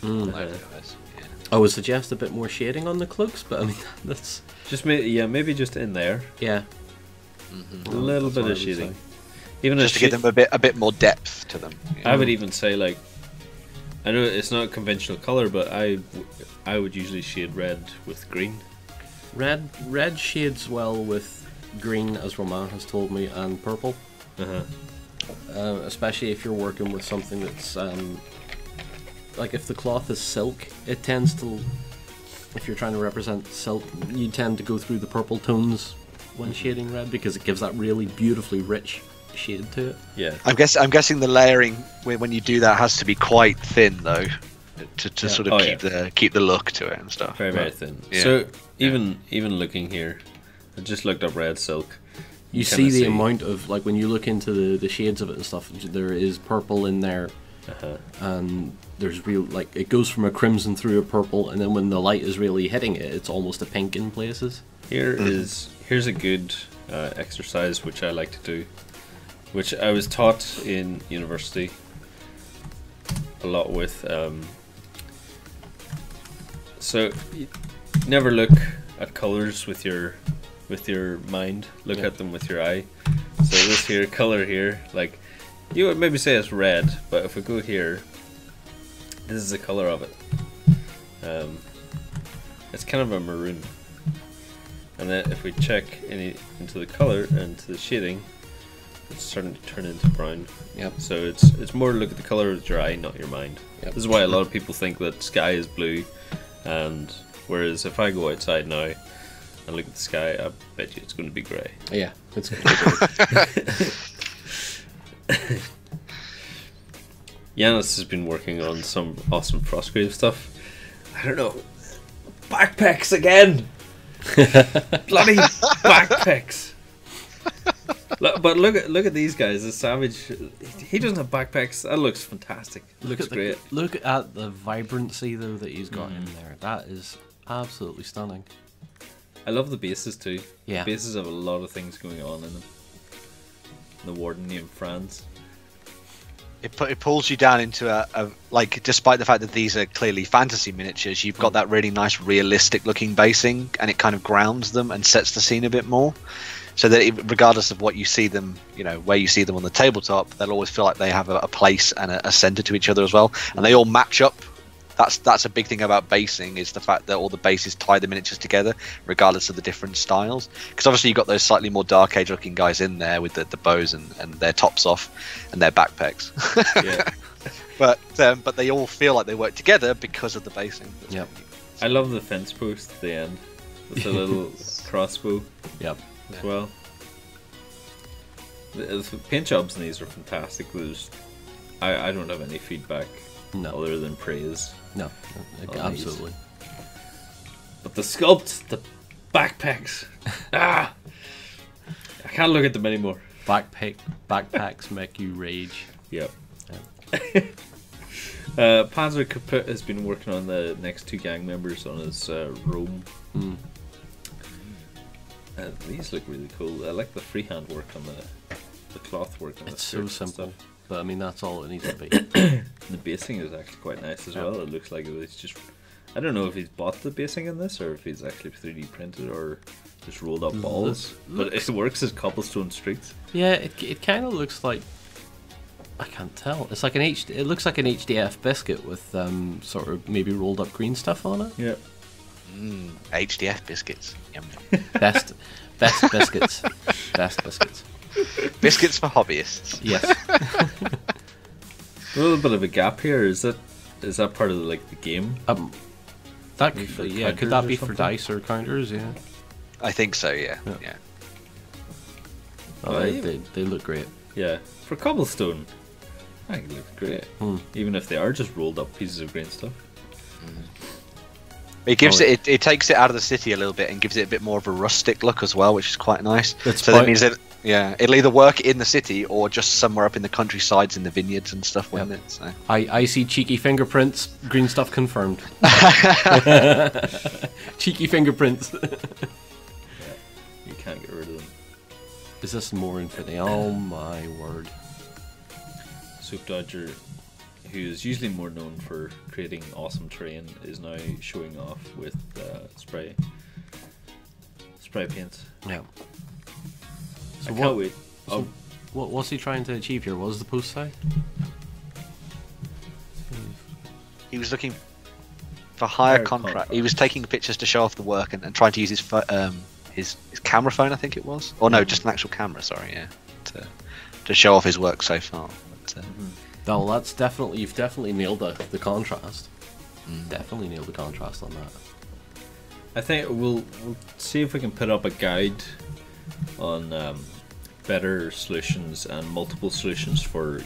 I would suggest a bit more shading on the cloaks, but I mean, that's... maybe just in there. Yeah. A little bit of shading. Even just to give them a bit more depth to them. I would even say I know it's not a conventional color, but I would usually shade red with green. Red shades well with green, as Roman has told me, and purple. Especially if you're working with something that's if the cloth is silk, it tends to if you're trying to represent silk, you tend to go through the purple tones when shading red because it gives that really beautifully rich shade to it. Yeah. I'm guessing the layering when you do that has to be quite thin though, to sort of keep the look to it and stuff. Very thin. Yeah. So even looking here, I just looked up red silk. You see the amount of, like, when you look into the shades of it and stuff, there is purple in there, and there's real, like, it goes from a crimson through a purple, and then when the light is really hitting it, it's almost a pink in places. Here's a good exercise which I like to do, which I was taught in university a lot with. So never look at colors with your mind. Look at them with your eye. So this here color here, like, you would maybe say it's red, but if we go here, this is the color of it. It's kind of a maroon. And then if we check into the color and to the shading, it's starting to turn into brown. Yep. So it's more to look at the color with your eye, not your mind. Yep. This is why a lot of people think that sky is blue, and whereas if I go outside now and look at the sky, I bet you it's going to be grey. Yeah, it's good. Yanis has been working on some awesome Frostgrave stuff. I don't know. Backpacks again! Bloody backpacks! But look at these guys. The Savage, he doesn't have backpacks. That looks fantastic. Looks great. Look at the vibrancy though that he's got in there. That is absolutely stunning. I love the bases too. Yeah. The bases have a lot of things going on in them. The Warden named Franz. It pulls you down into a like, despite the fact that these are clearly fantasy miniatures, you've got that really nice realistic looking basing, and it kind of grounds them and sets the scene a bit more, so that regardless of what you see them, where you see them on the tabletop, they'll always feel like they have a place and a center to each other as well, and they all match up. That's a big thing about basing, is the fact that all the bases tie the miniatures together regardless of the different styles, because obviously you've got those slightly more dark age looking guys in there with the bows and their tops off and their backpacks. Yeah. but they all feel like they work together because of the basing. Yep. I love the fence post at the end with the little crossbow. Yep. As well. The paint jobs in these are fantastic. I don't have any feedback other than praise. No, absolutely. But the sculpt, the backpacks, I can't look at them anymore. Backpacks make you rage. Yep. Panzer Kaput has been working on the next two gang members on his Rome. These look really cool. I like the freehand work on the cloth work on the It's so simple, but I mean that's all it needs to be. The basing is actually quite nice as well. It looks like it was just, I don't know if he's bought the basing in this or if he's actually 3D printed or just rolled up balls. But it works as cobblestone streets. Yeah, it kind of looks like, I can't tell. It's like it looks like an HDF biscuit with sort of maybe rolled up green stuff on it. Yeah. HDF biscuits. Yum. Best biscuits. Best biscuits. Biscuits for hobbyists. Yes. A little bit of a gap here. Is that part of the game? That could that be for dice or counters? Yeah. I think so. Yeah. Oh, they look great. Yeah, for cobblestone, I think it looks great. Even if they are just rolled up pieces of green stuff. It gives it takes it out of the city a little bit and gives it a bit more of a rustic look as well, which is quite nice. That means that it'll either work in the city or just somewhere up in the countrysides in the vineyards and stuff, won't it? So. I see cheeky fingerprints. Green stuff confirmed. Cheeky fingerprints. You can't get rid of them. Is this more Infinity? Oh my word. Soup Dodger, who is usually more known for creating awesome terrain, is now showing off with spray paint. Yeah. So I can't wait. So what's he trying to achieve here? What does the post say? He was looking for higher contract. He was taking pictures to show off the work and trying to use his camera phone, I think it was, or no, just an actual camera. Sorry, yeah, to show off his work so far. But, well, you've definitely nailed the contrast. Definitely nailed the contrast on that. I think we'll see if we can put up a guide on better solutions and multiple solutions for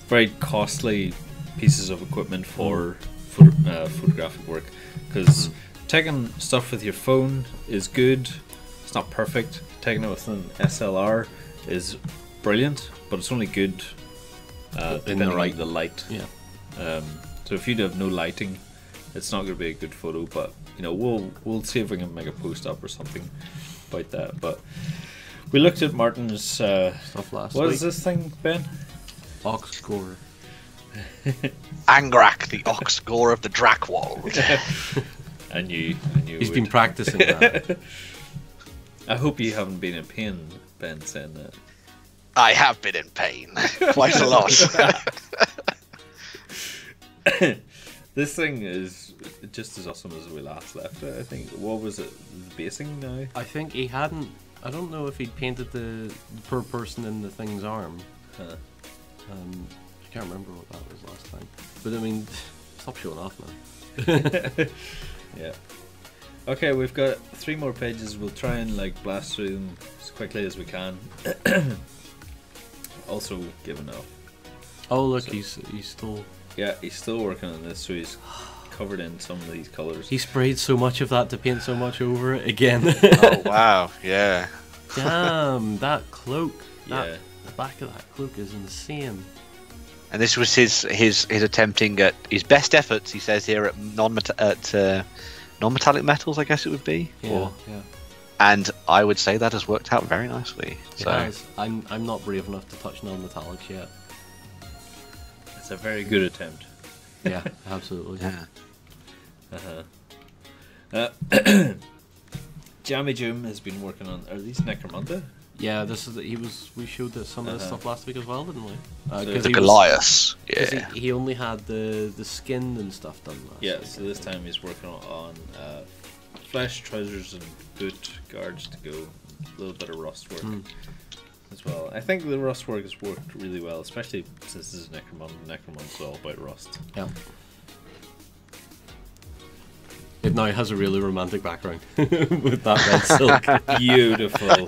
very costly pieces of equipment for photographic work, because taking stuff with your phone is good. It's not perfect. Taking it with an SLR is brilliant, but it's only good depending on the light. Yeah. So if you have no lighting, it's not going to be a good photo. But we'll see if we can make a post up or something about that. But we looked at Martin's stuff last week. What is this thing, Ben? Ox gore. Angrak, the ox gore of the Drakwold. I knew. He's been practicing that. I hope you haven't been in pain, Ben, saying that. I have been in pain quite a lot. This thing is just as awesome as we last left it, I think. What was it? The basing now? I think he hadn't. I don't know if he'd painted the per person in the thing's arm. Huh. I can't remember what that was last time. But I mean, stop showing off, man. Yeah. Okay, we've got 3 more pages. We'll try and blast through them as quickly as we can. Also giving up. Oh look, so, he's still. Yeah, he's still working on this, so he's covered in some of these colours. He sprayed so much of that to paint so much over it again. Oh wow, yeah. Damn, that cloak. Yeah. The back of that cloak is insane. And this was his attempting at his best efforts. He says here at non-metallic metals, I guess it would be. Yeah. And I would say that has worked out very nicely. Guys, I'm not brave enough to touch non-metallics yet. It's a very good attempt. Yeah, absolutely. Yeah. Jammy Jim has been working on. Are these Necromunda? Yeah, this is. We showed some of this stuff last week as well, didn't we? The Goliath. Yeah. He only had the skin and stuff done last week. So this time he's working on flesh, trousers, and boot guards to go. A little bit of rust work as well. I think the rust work has worked really well, especially since this is Necromunda. Necromunda's all about rust. Yeah. It now has a really romantic background with that red silk. Beautiful.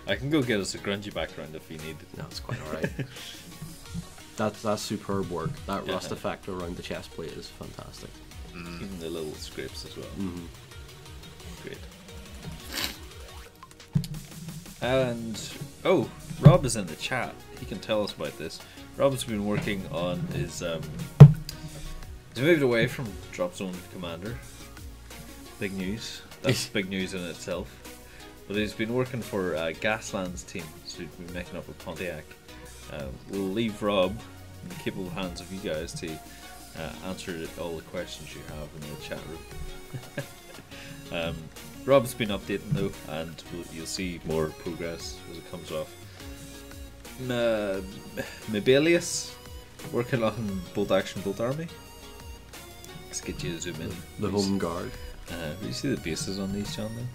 I can go get us a grungy background if you need it. No, it's quite alright. That's superb work. That rust effect around the chest plate is fantastic. Even the little scrapes as well. Great. And Rob is in the chat. He can tell us about this. Rob's been working on his he's moved away from Drop Zone Commander. Big news. That's big news in itself. But he's been working for Gasland's team, so he's been making up with Pontiac. We'll leave Rob in the capable hands of you guys to answer all the questions you have in the chat room. Rob's been updating though, and you'll see more progress as it comes off. Mebelius working on Bolt Action, Bolt Army. Let's get you to zoom in. The Home Guard. Do you see the bases on these, John? Then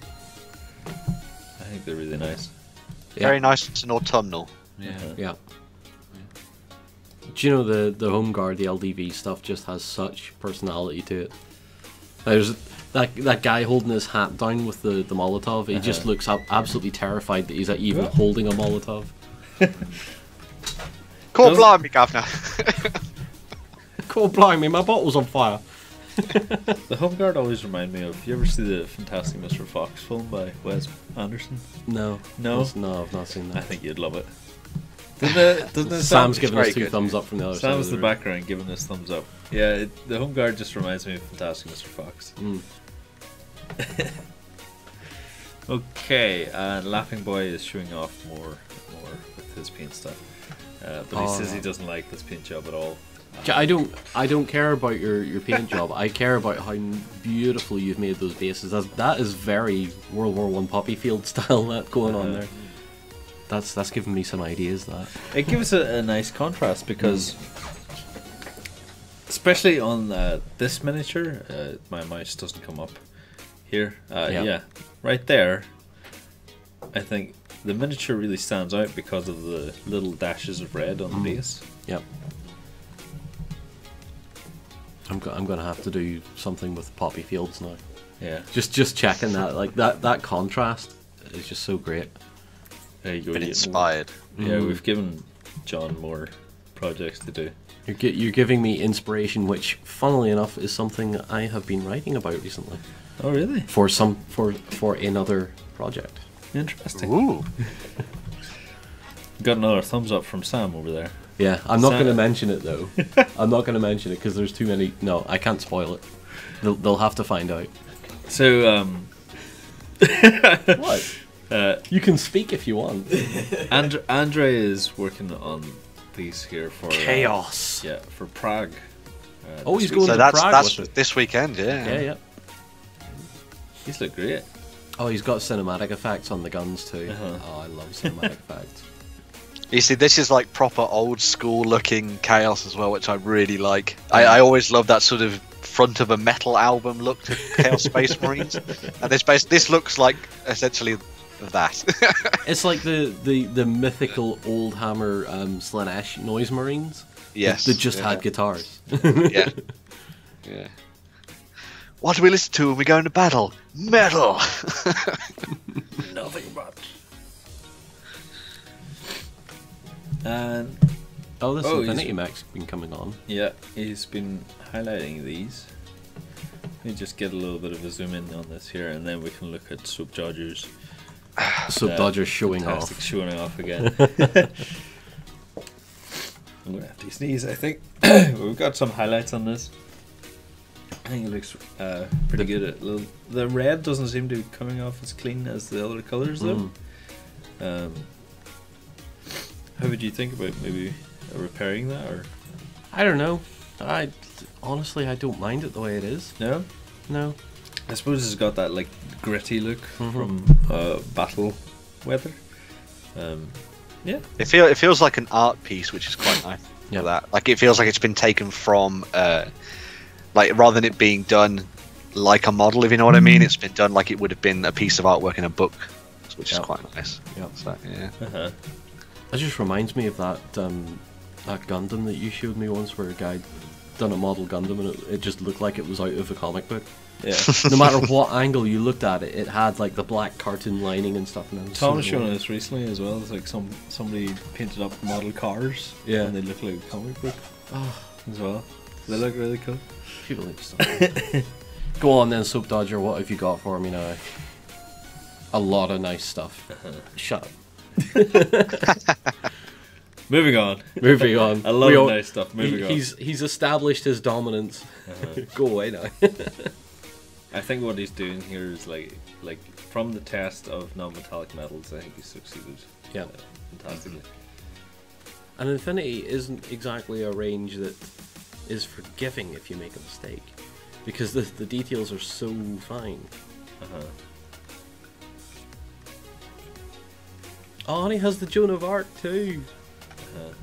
I think they're really nice. Yeah. Very nice. It's an autumnal. Yeah. Do you know the Home Guard, the LDV stuff, just has such personality to it. There's that guy holding his hat down with the Molotov. He just looks absolutely terrified that he's even holding a Molotov. Cool, blimey, Governor. Cool, blimey, my bottle's on fire. The Home Guard always remind me of. You ever see the Fantastic Mr. Fox film by Wes Anderson? No, I've not seen that. I think you'd love it. Doesn't it Sam's giving us 2 thumbs up from the other side. Sam's the background giving us thumbs up. Yeah, the Home Guard just reminds me of Fantastic Mr. Fox. Okay, and Laughing Boy is showing off more with his paint stuff. But he says he doesn't like this paint job at all. I don't care about your paint job. I care about how beautiful you've made those bases. That is very World War I poppy field style that going on there. That's giving me some ideas. That it gives a nice contrast because, especially on this miniature, my mouse doesn't come up here. Yeah, right there. I think the miniature really stands out because of the little dashes of red on the base. Yep. I'm gonna have to do something with poppy fields now. Yeah. Just checking that, like that contrast is just so great. There you go. Been inspired. Yeah, we've given John more projects to do. You're giving me inspiration, which, funnily enough, is something I have been writing about recently. Oh, really? For another project. Interesting. Ooh. Got another thumbs up from Sam over there. Yeah, I'm not Sam- going to mention it though. I'm not going to mention it because there's too many. No, I can't spoil it. They'll have to find out. So, What? You can speak if you want. Andre is working on these here for Chaos. yeah, for Prague. Oh, this he's week. going So to that's Prague that's with it. this weekend, yeah. Yeah. These look great. Oh, he's got cinematic effects on the guns too. Uh-huh. Oh, I love cinematic effects. You see, this is like proper old school looking chaos as well, which I really like. I always love that sort of front of a metal album look to Chaos Space Marines, and this looks like essentially that. It's like the mythical old hammer Slanesh noise marines. Yes, That just yeah. had guitars. Yeah. Yeah. What do we listen to when we go into battle? Metal! Nothing but. And Oh, this Oh, Infinity Mech's been coming on. yeah, he's been highlighting these. Let me just get a little bit of a zoom in on this here, and then we can look at Soap Dodgers. So Dodger's showing Fantastic, off. showing off again. I'm gonna have to sneeze. I think we've got some highlights on this. I think it looks pretty good. The red doesn't seem to be coming off as clean as the other colours, though. How would you think about maybe repairing that, or I don't know. Honestly, I don't mind it the way it is. no? No. I suppose it's got that like gritty look from battle weather. Yeah. It feels like an art piece, which is quite nice. Yeah. That like it feels like it's been taken from like rather than it being done like a model, if you know what I mean, it's been done like it would have been a piece of artwork in a book, which is quite nice. Yeah. So, yeah. Uh-huh. It just reminds me of that that Gundam that you showed me once, where a guy done a model Gundam and it just looked like it was out of a comic book. Yeah. No matter what angle you looked at it, it had like the black cartoon lining and stuff. And it was Tom so was showing cool. us recently as well. It's like somebody painted up model cars. Yeah. And they look like a comic book Oh, as well. They look really cool. people need to stop. Go on then, Soap Dodger. What have you got for me now? A lot of nice stuff. Shut up. Moving on. Moving on. A lot of nice stuff. Moving on. He's established his dominance. Go away now. I think what he's doing here is like from the test of non-metallic metals, I think he's succeeded. Yeah. Fantastically. And Infinity isn't exactly a range that is forgiving if you make a mistake, because the details are so fine. Uh-huh. Oh, and he has the Joan of Arc too.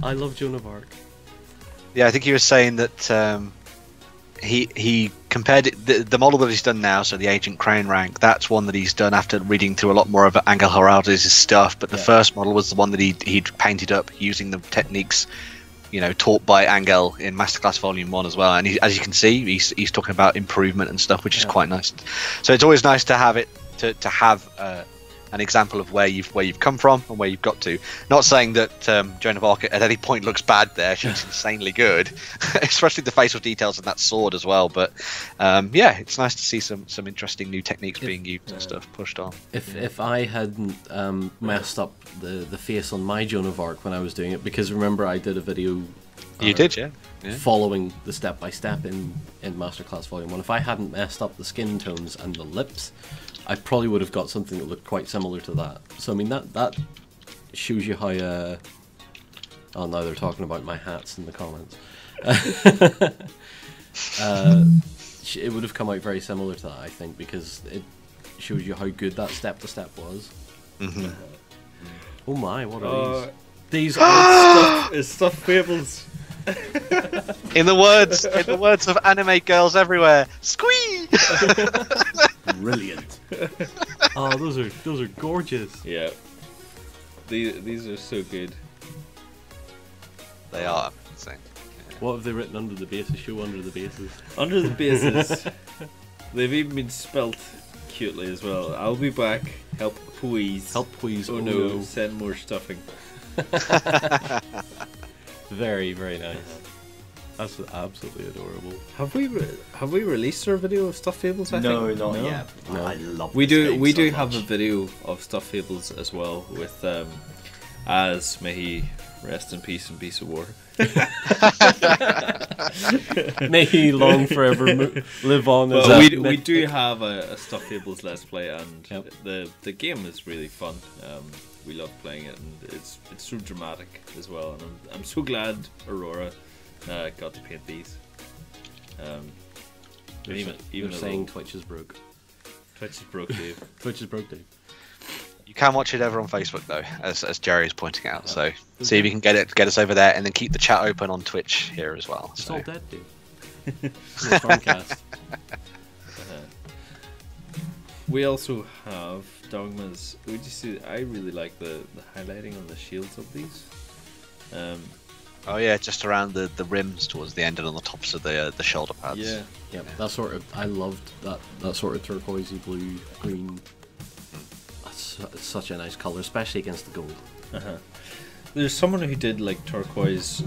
I love Joan of Arc. Yeah, I think he was saying that he compared it, the model that he's done now, so the Agent Crane rank. That's one that he's done after reading through a lot more of Angel Heraldez' stuff. But the first model was the one that he'd painted up using the techniques, taught by Angel in Masterclass Volume 1 as well. And as you can see, he's talking about improvement and stuff, which is quite nice. So it's always nice to have it to have an example of where you've come from and where you've got to. Not saying that Joan of Arc at any point looks bad there. She's insanely good, especially the facial details and that sword as well. But yeah, it's nice to see some interesting new techniques being used and stuff pushed on. If I hadn't messed up the face on my Joan of Arc when I was doing it, because remember I did a video. You did, yeah. Following the step by step in Masterclass Volume 1. If I hadn't messed up the skin tones and the lips, I probably would have got something that looked quite similar to that. So I mean that shows you how. Oh, now they're talking about my hats in the comments. It would have come out very similar to that, I think, because it shows you how good that step to step was. Mm-hmm. Oh my, what are these? These are stuff fables. In the words of anime girls everywhere, squee. Brilliant. Oh, those are gorgeous. Yeah. These are so good. They are insane. Yeah. What have they written under the bases? Show under the bases. Under the bases. They've even been spelt cutely as well. I'll be back. Help please. Help please. Oh no, send more stuffing. Very, very nice. That's absolutely adorable. Have we released our video of Stuffed Fables? I No, think? not yet. No. I love We this do. game We so do much. have a video of Stuffed Fables as well with as may he rest in peace and peace of war. May he long forever live on. As But a we do have a Stuffed Fables Let's Play, and Yep. the game is really fun. We love playing it, and it's so dramatic as well. And I'm so glad Aurora got to paint these. Even You're though saying Twitch is broke. Twitch is broke, Dave. Twitch is broke, Dave. You can watch it over on Facebook though, as Jerry is pointing out. So see if you can get us over there, and then keep the chat open on Twitch here as well. It's So. all dead, Dave. It's a Farmcast. We also have Dogmas. Would you see? I really like the highlighting on the shields of these. Oh yeah, just around the rims towards the end and on the tops of the shoulder pads. Yeah. Yeah, that sort of. I loved that sort of turquoisey blue, green. It's such a nice color, especially against the gold. There's someone who did like turquoise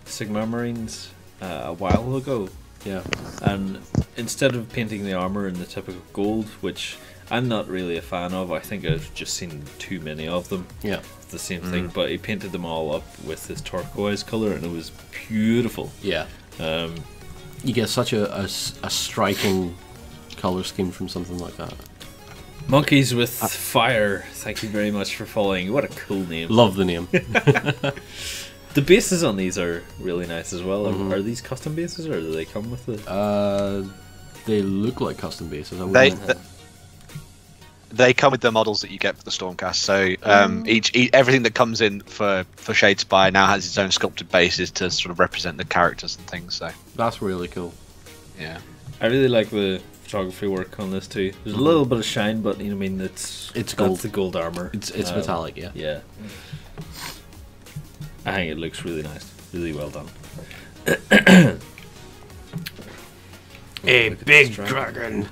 Sigma Marines a while ago, Yeah. and instead of painting the armor in the typical gold, which I'm not really a fan of, I think I've just seen too many of them. Yeah. It's the same thing, but he painted them all up with this turquoise color, and it was beautiful. Yeah. Um, You get such a striking color scheme from something like that. Monkeys with Fire, thank you very much for following. What a cool name. Love the name. The bases on these are really nice as well. Are these custom bases, or do they come with it? They look like custom bases. I They wouldn't- they come with the models that you get for the Stormcast. So each everything that comes in for Shadespire now has its own sculpted bases to sort of represent the characters and things. So That's really cool. yeah. I really like the photography work on this too. There's a little bit of shine, but you know, I mean, it's gold. That's the gold armor. It's metallic, yeah. Yeah. I think it looks really nice. Really well done. A Look at big this dragon.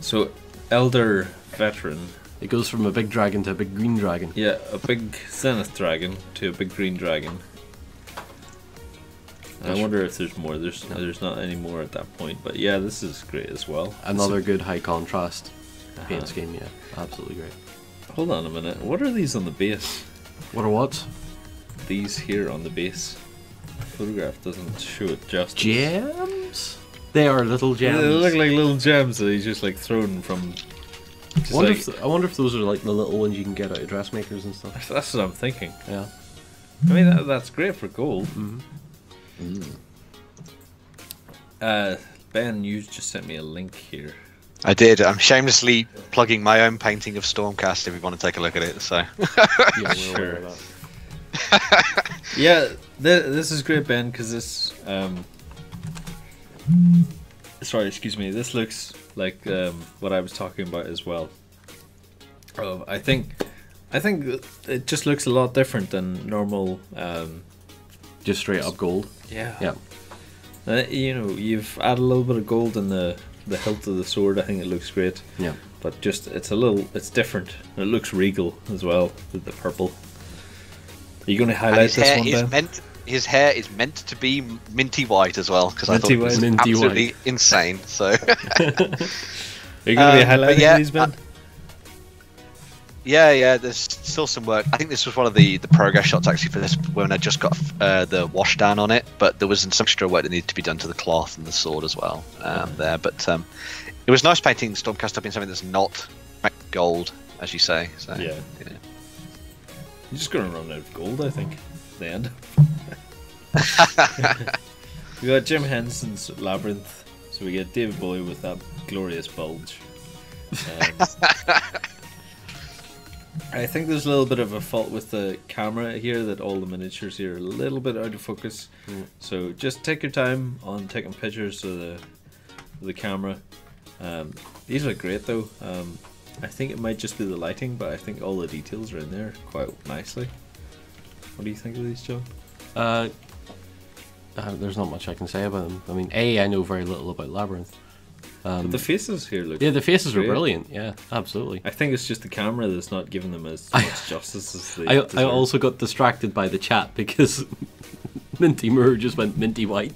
So, Elder Veteran. It goes from a big dragon to a big green dragon. Yeah, a big Zenith dragon to a big green dragon. And I wonder if there's more. There's not any more at that point. But yeah, this is great as well. Another good high contrast paint scheme, yeah. Absolutely great. Hold on a minute. What are these on the base? What are what? These here on the base. Photograph doesn't show it justice. Gems? They are little Yeah, gems. they look like little gems that he's just like thrown from. Just I wonder if those are like the little ones you can get out of dressmakers and stuff. That's what I'm thinking. Yeah. I mean, that's great for gold. Ben, you just sent me a link here. I did. I'm shamelessly plugging my own painting of Stormcast if you want to take a look at it. So Yeah, we're Sure. aware of that. Yeah, this is great, Ben, because this. Sorry, excuse me. This looks like what I was talking about as well. I think it just looks a lot different than normal. Just straight up gold. Yeah. Yeah. You know, you've added a little bit of gold in the hilt of the sword. I think it looks great. Yeah. But just it's different. And it looks regal as well with the purple. Are you going to and highlight his this hair one, is Ben? his hair is meant to be minty white as well because I thought Minty it was white. Minty absolutely white. insane. So Are you going to be but highlighting yeah, these, Ben? yeah, there's still some work. I think this was one of the progress shots actually for this when I just got the wash down on it, but there was some extra work that needed to be done to the cloth and the sword as well there. But it was nice painting Stormcast up in something that's not gold, as you say. So Yeah. you know. You're just going to run out of gold, I think. At the end. We got Jim Henson's Labyrinth. So we get David Bowie with that glorious bulge. I think there's a little bit of a fault with the camera here, that all the miniatures here are a little bit out of focus. So just take your time on taking pictures of the camera. These look great though. I think it might just be the lighting, but I think all the details are in there quite nicely. What do you think of these, John? There's not much I can say about them. I mean, I know very little about Labyrinth. But the faces here look. Yeah, the faces are great. brilliant. Yeah, absolutely. I think it's just the camera that's not giving them as much justice as they I deserve. also got distracted by the chat because Minty Moore just went minty white.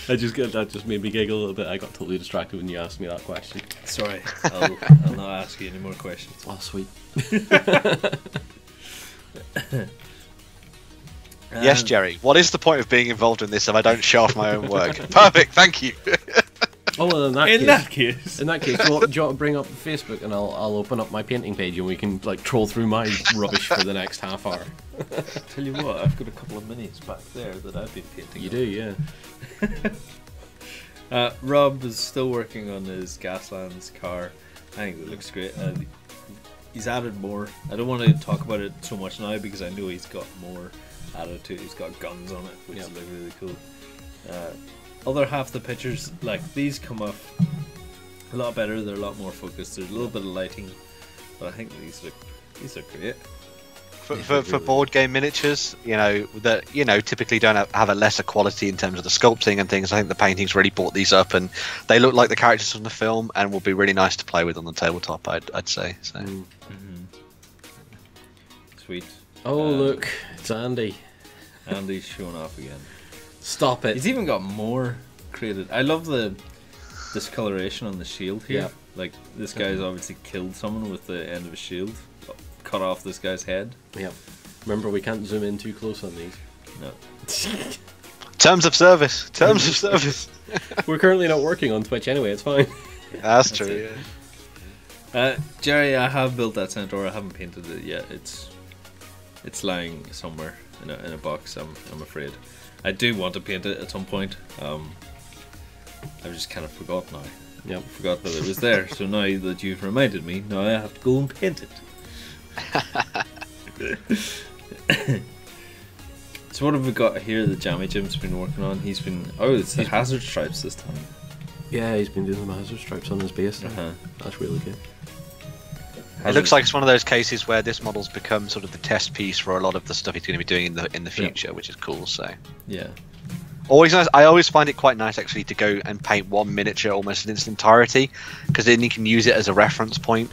That just made me giggle a little bit. I got totally distracted when you asked me that question. Sorry, I'll not ask you any more questions. Oh, sweet. Yes, Jerry. What is the point of being involved in this if I don't shaft my own work? Perfect, thank you. Oh, well, in that case, do you want to bring up Facebook and I'll open up my painting page and we can like troll through my rubbish for the next half hour. Tell you what, I've got a couple of minis back there that I've been painting. You do, yeah. Rob is still working on his Gaslands car. I think it looks great. He's added more. I don't want to talk about it so much now because I know he's got more added to it. He's got guns on it, which look really cool. Other half the pictures, like these, come off a lot better. They're a lot more focused. There's a little bit of lighting, but I think these look great. For board game miniatures, that typically don't have a lesser quality in terms of the sculpting and things. I think the paintings really brought these up, and they look like the characters from the film, and will be really nice to play with on the tabletop. I'd say. So. Sweet. Oh look, it's Andy. Andy's showing off again. Stop it. He's even got more created. I love the discoloration on the shield here. Yeah. Like this guy's obviously killed someone with the end of a shield. Cut off this guy's head. Yeah. Remember, we can't zoom in too close on these. No. Terms of service. Terms of service. We're currently not working on Twitch anyway. It's fine. That's true. Yeah. Jerry, I have built that centaur. I haven't painted it yet. It's lying somewhere in a box. I'm afraid. I do want to paint it at some point. I've just kind of forgot now. Yep. Forgot that it was there. So now that you've reminded me, now I have to go and paint it. So what have we got here that Jammy Jim's been working on? It's the hazard stripes this time. Yeah, he's been doing some hazard stripes on his base. That's really good. It looks like it's one of those cases where this model's become sort of the test piece for a lot of the stuff he's going to be doing in the future, which is cool. So yeah, always nice. I always find it quite nice actually to go and paint one miniature almost in its entirety, because then you can use it as a reference point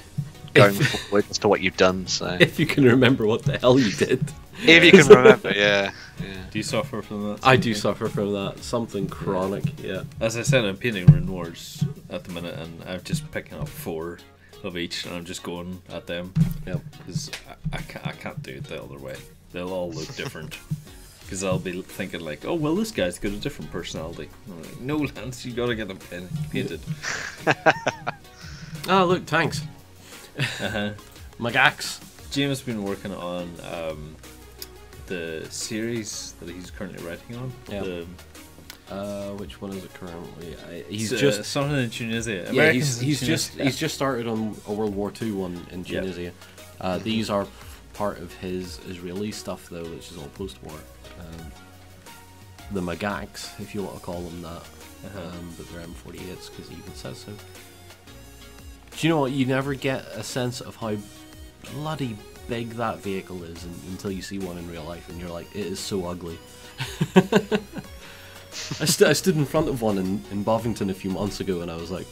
going forward as to what you've done. So if you can remember what the hell you did. If you can remember, yeah. Do you suffer from that? I do suffer from that. Something chronic, yeah. As I said, I'm painting Renoirs at the minute, and I'm just picking up 4 of each, and I'm just going at them. Yep. Because I can't do it the other way. They'll all look different. Because I'll be thinking like, oh well, this guy's got a different personality. I'm like, no, Lance, you gotta get them painted. Oh look, tanks. Magax. James has been working on the series that he's currently writing on. Yeah. Which one is it currently? He's just just something in Tunisia. yeah. He's just started on a World War II one in Tunisia. These are part of his Israeli stuff though, which is all post-war. The Magax, if you want to call them that, but they're M48s because he even says so. Do you know what? You never get a sense of how bloody big that vehicle is until you see one in real life, and you're like, it is so ugly. I stood in front of one in Bovington a few months ago, and I was like,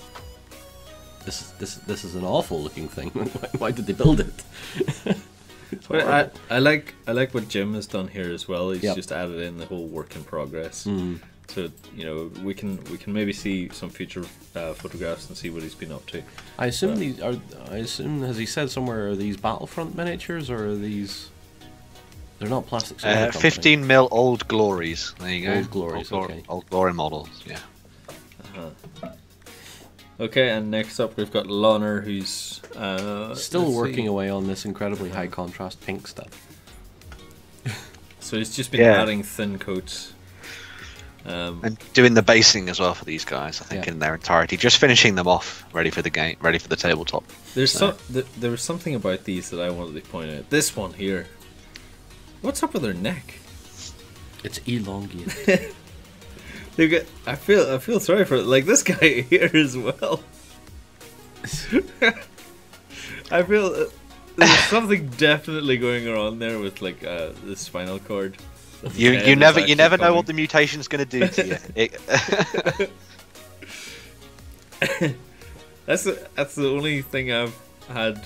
this is an awful looking thing. Why did they build it? But I like what Jim has done here as well. He's just added in the whole work in progress. So we can maybe see some future photographs and see what he's been up to. I assume has he said somewhere, are these Battlefront miniatures or are these? They're not plastic. 15mm Old Glories. There you go. Old Glories. Okay. Old Glory models. Yeah. Okay, and next up we've got Lonner, who's still working away on this incredibly high contrast pink stuff. So he's just been adding thin coats. And doing the basing as well for these guys, I think, in their entirety. Just finishing them off, ready for the game, ready for the tabletop. There was something about these that I wanted to point out. This one here. What's up with their neck? It's elongated. I feel sorry for like this guy here as well. I feel there's something definitely going on there with like the spinal cord. You never know what the mutation's going to do to you. That's the only thing I've had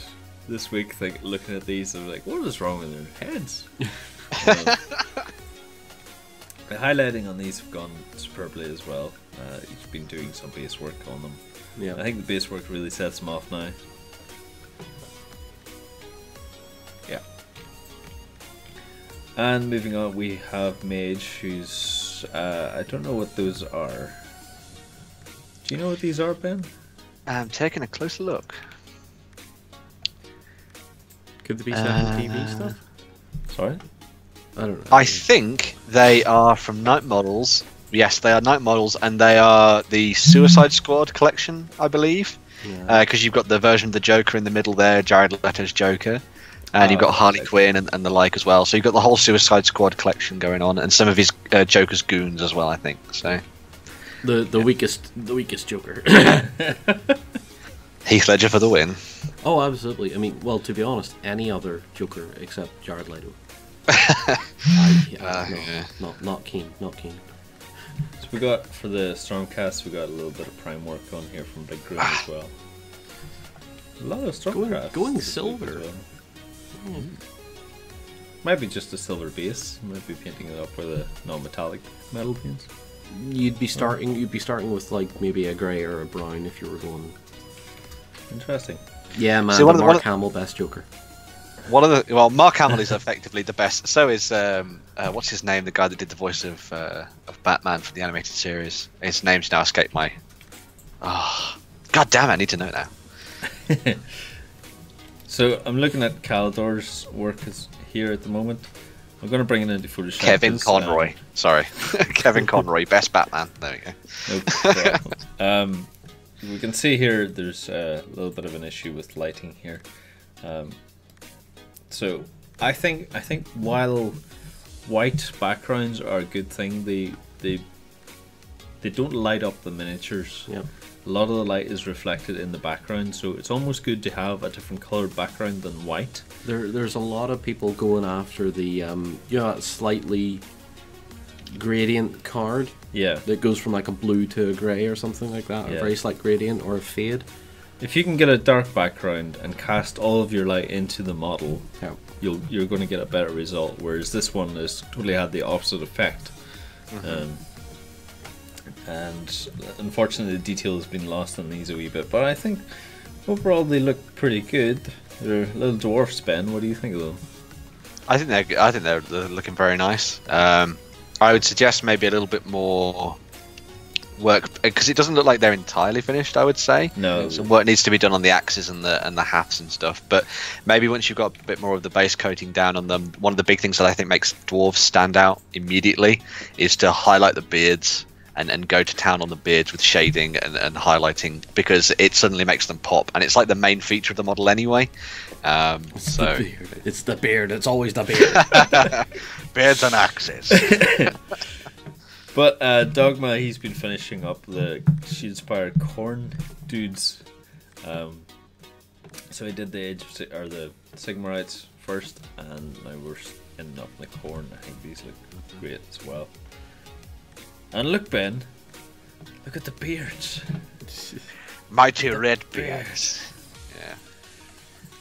this week. Looking at these, I'm like, what is wrong with their heads? The highlighting on these have gone superbly as well. He's been doing some base work on them. Yeah, I think the base work really sets them off now. Yeah. And moving on, we have Mage, who's I don't know what those are. Do you know what these are, Ben? I'm taking a closer look. could there be certain TV stuff? Sorry. I don't know. I think they are from Night Models. Yes, they are Night Models, and they are the Suicide Squad collection, I believe. Yeah. Because you've got the version of the Joker in the middle there, Jared Leto's Joker, and you've got Harley Quinn and the like as well. So you've got the whole Suicide Squad collection going on, and some of his Joker's goons as well, I think. So the weakest Joker. Heath Ledger for the win. Oh, absolutely. I mean, well, to be honest, any other Joker except Jared Leto. Not keen. So we got, for the Stormcast, we got a little bit of prime work on here from Big Groom as well. A lot of Stormcast. Going silver. Well. Might be just a silver base. Might be painting it up with a non-metallic metal paint. You'd be starting with like maybe a grey or a brown if you were going. Interesting. Yeah, man. So Mark Hamill, best Joker. Mark Hamill is effectively the best. So is what's his name? The guy that did the voice of Batman for the animated series. His name's now escaped my. Oh, God damn it! I need to know now. So I'm looking at Calidor's work here at the moment. I'm going to bring it into Photoshop. Kevin Conroy. Sorry, Kevin Conroy, best Batman. There we go. Nope. We can see here there's a little bit of an issue with lighting here. So I think while white backgrounds are a good thing, they don't light up the miniatures. Yeah. A lot of the light is reflected in the background, so it's almost good to have a different colored background than white. There's a lot of people going after the that slightly gradient card. Yeah. That goes from like a blue to a grey or something like that. Yeah. A very slight gradient or a fade. If you can get a dark background and cast all of your light into the model, Yeah. you're going to get a better result. Whereas this one has totally had the opposite effect. And unfortunately the detail has been lost on these a wee bit, but I think overall they look pretty good. They're little dwarfs, Ben. What do you think of them? I think they're looking very nice. I would suggest maybe a little bit more work, because it doesn't look like they're entirely finished. I would say No. some work needs to be done on the axes and the hats and stuff. But maybe once you've got a bit more of the base coating down on them, one of the big things that I think makes dwarves stand out immediately is to highlight the beards. And go to town on the beards with shading and highlighting, because it suddenly makes them pop, and it's like the main feature of the model anyway. It's the beard. It's always the beard. Beards and axes. But Dogma, he's been finishing up the Shield-inspired corn dudes. So he did the Age of the Sigmarites first, and now we're ending up in the corn. I think these look great as well. And look, Ben, look at the beards. Mighty red beards. Yeah.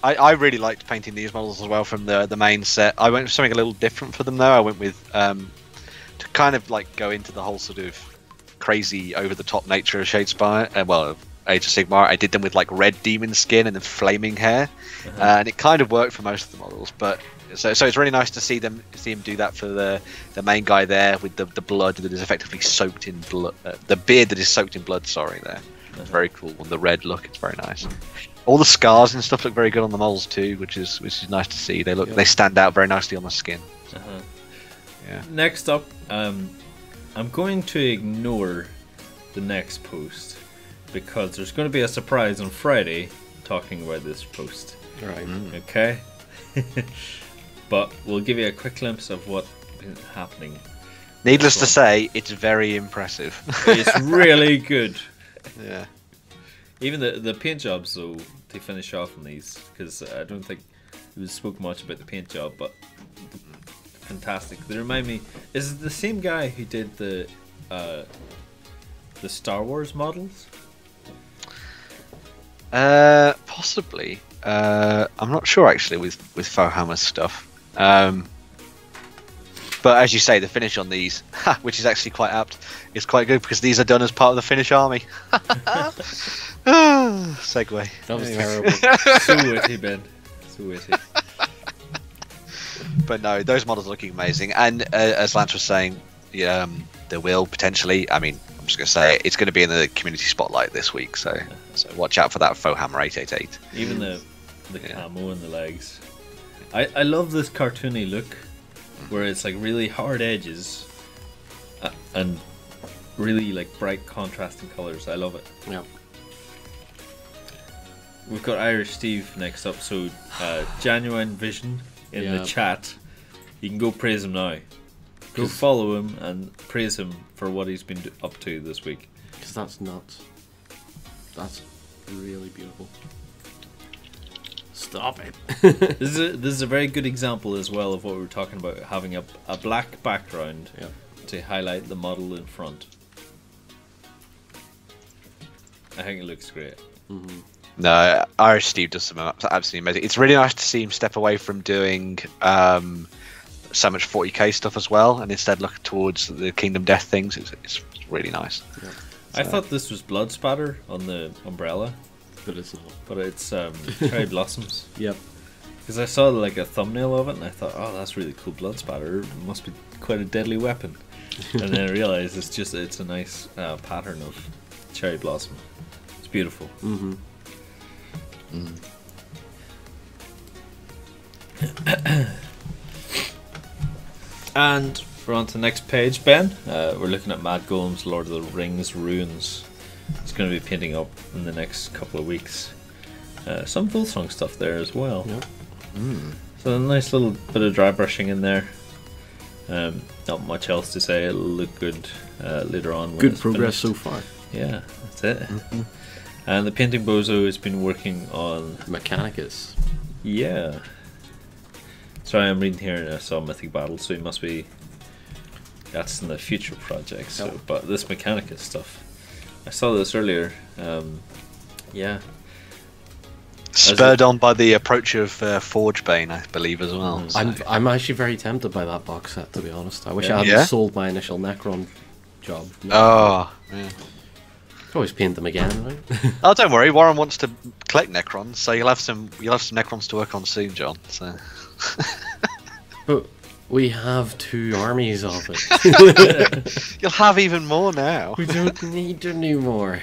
I really liked painting these models as well from the main set. I went with something a little different for them though. I went with to kind of like go into the whole sort of crazy over the top nature of Shadespire, Age of Sigmar. I did them with like red demon skin and then flaming hair, and it kind of worked for most of the models. But so it's really nice to see him do that for the main guy there with the blood that is effectively soaked in blood, the beard that is soaked in blood. Sorry, there. It's very cool. And the red look, it's very nice. All the scars and stuff look very good on the models too, which is nice to see. They stand out very nicely on the skin. Yeah. Next up, I'm going to ignore the next post because there's going to be a surprise on Friday talking about this post. Right. Okay. But we'll give you a quick glimpse of what's been happening. Needless to say, it's very impressive. It's really good. Yeah. Even the paint jobs, though, to finish off on these, because I don't think we spoke much about the paint job, but the fantastic. They remind me. Is it the same guy who did the Star Wars models? Possibly. I'm not sure actually with Fohammer's stuff. But as you say, the finish on these, which is actually quite apt, is quite good because these are done as part of the Finnish army. Segue. That was Anyway. terrible. So witty, Ben. So witty. But no, those models are looking amazing. And as Lance was saying, there will potentially, I mean, I'm just going to say it's going to be in the community spotlight this week. So watch out for that Fohammer 888. Even the camo and the legs. I love this cartoony look where it's like really hard edges and really like bright contrasting colors. I love it. Yeah. We've got Irish Steve next up, so Genuine Vision in the chat. You can go praise him now. Go follow him and praise him for what he's been up to this week. Because that's nuts. That's really beautiful. Stop it. This is a very good example as well of what we were talking about, having a black background to highlight the model in front. I think it looks great. Mm-hmm. No, Irish Steve does some absolutely amazing. It's really nice to see him step away from doing so much 40k stuff as well, and instead look towards the Kingdom Death things. It's really nice. Yeah. I thought this was blood spatter on the umbrella, But it's not. but it's cherry blossoms. Yep. Because I saw like a thumbnail of it, and I thought, oh, that's really cool blood spatter. It must be quite a deadly weapon. And then I realized it's a nice pattern of cherry blossom. It's beautiful. Mm-hmm. And we're on to the next page, Ben. We're looking at Mad Golem's Lord of the Rings runes. It's going to be painting up in the next couple of weeks. Some Volsong stuff there as well. Yep. So a nice little bit of dry brushing in there. Not much else to say. It'll look good later on. When Good it's progress finished. so far. Yeah, that's it. And the painting bozo has been working on. Mechanicus. Yeah. Sorry, I'm reading here and I saw Mythic Battle, so it must be. That's in the future project. So, Yep. but this Mechanicus stuff, I saw this earlier. Yeah. Spurred on by the approach of Forgebane, I believe, as well. Mm. So. I'm actually very tempted by that box set, to be honest. I wish I hadn't Yeah? sold my initial Necron job. Oh, yeah. Could always paint them again, right? Oh, don't worry. Warren wants to collect Necrons, so you'll have some Necrons to work on soon, John. So. But we have 2 armies of it. You'll have even more now. We don't need any more.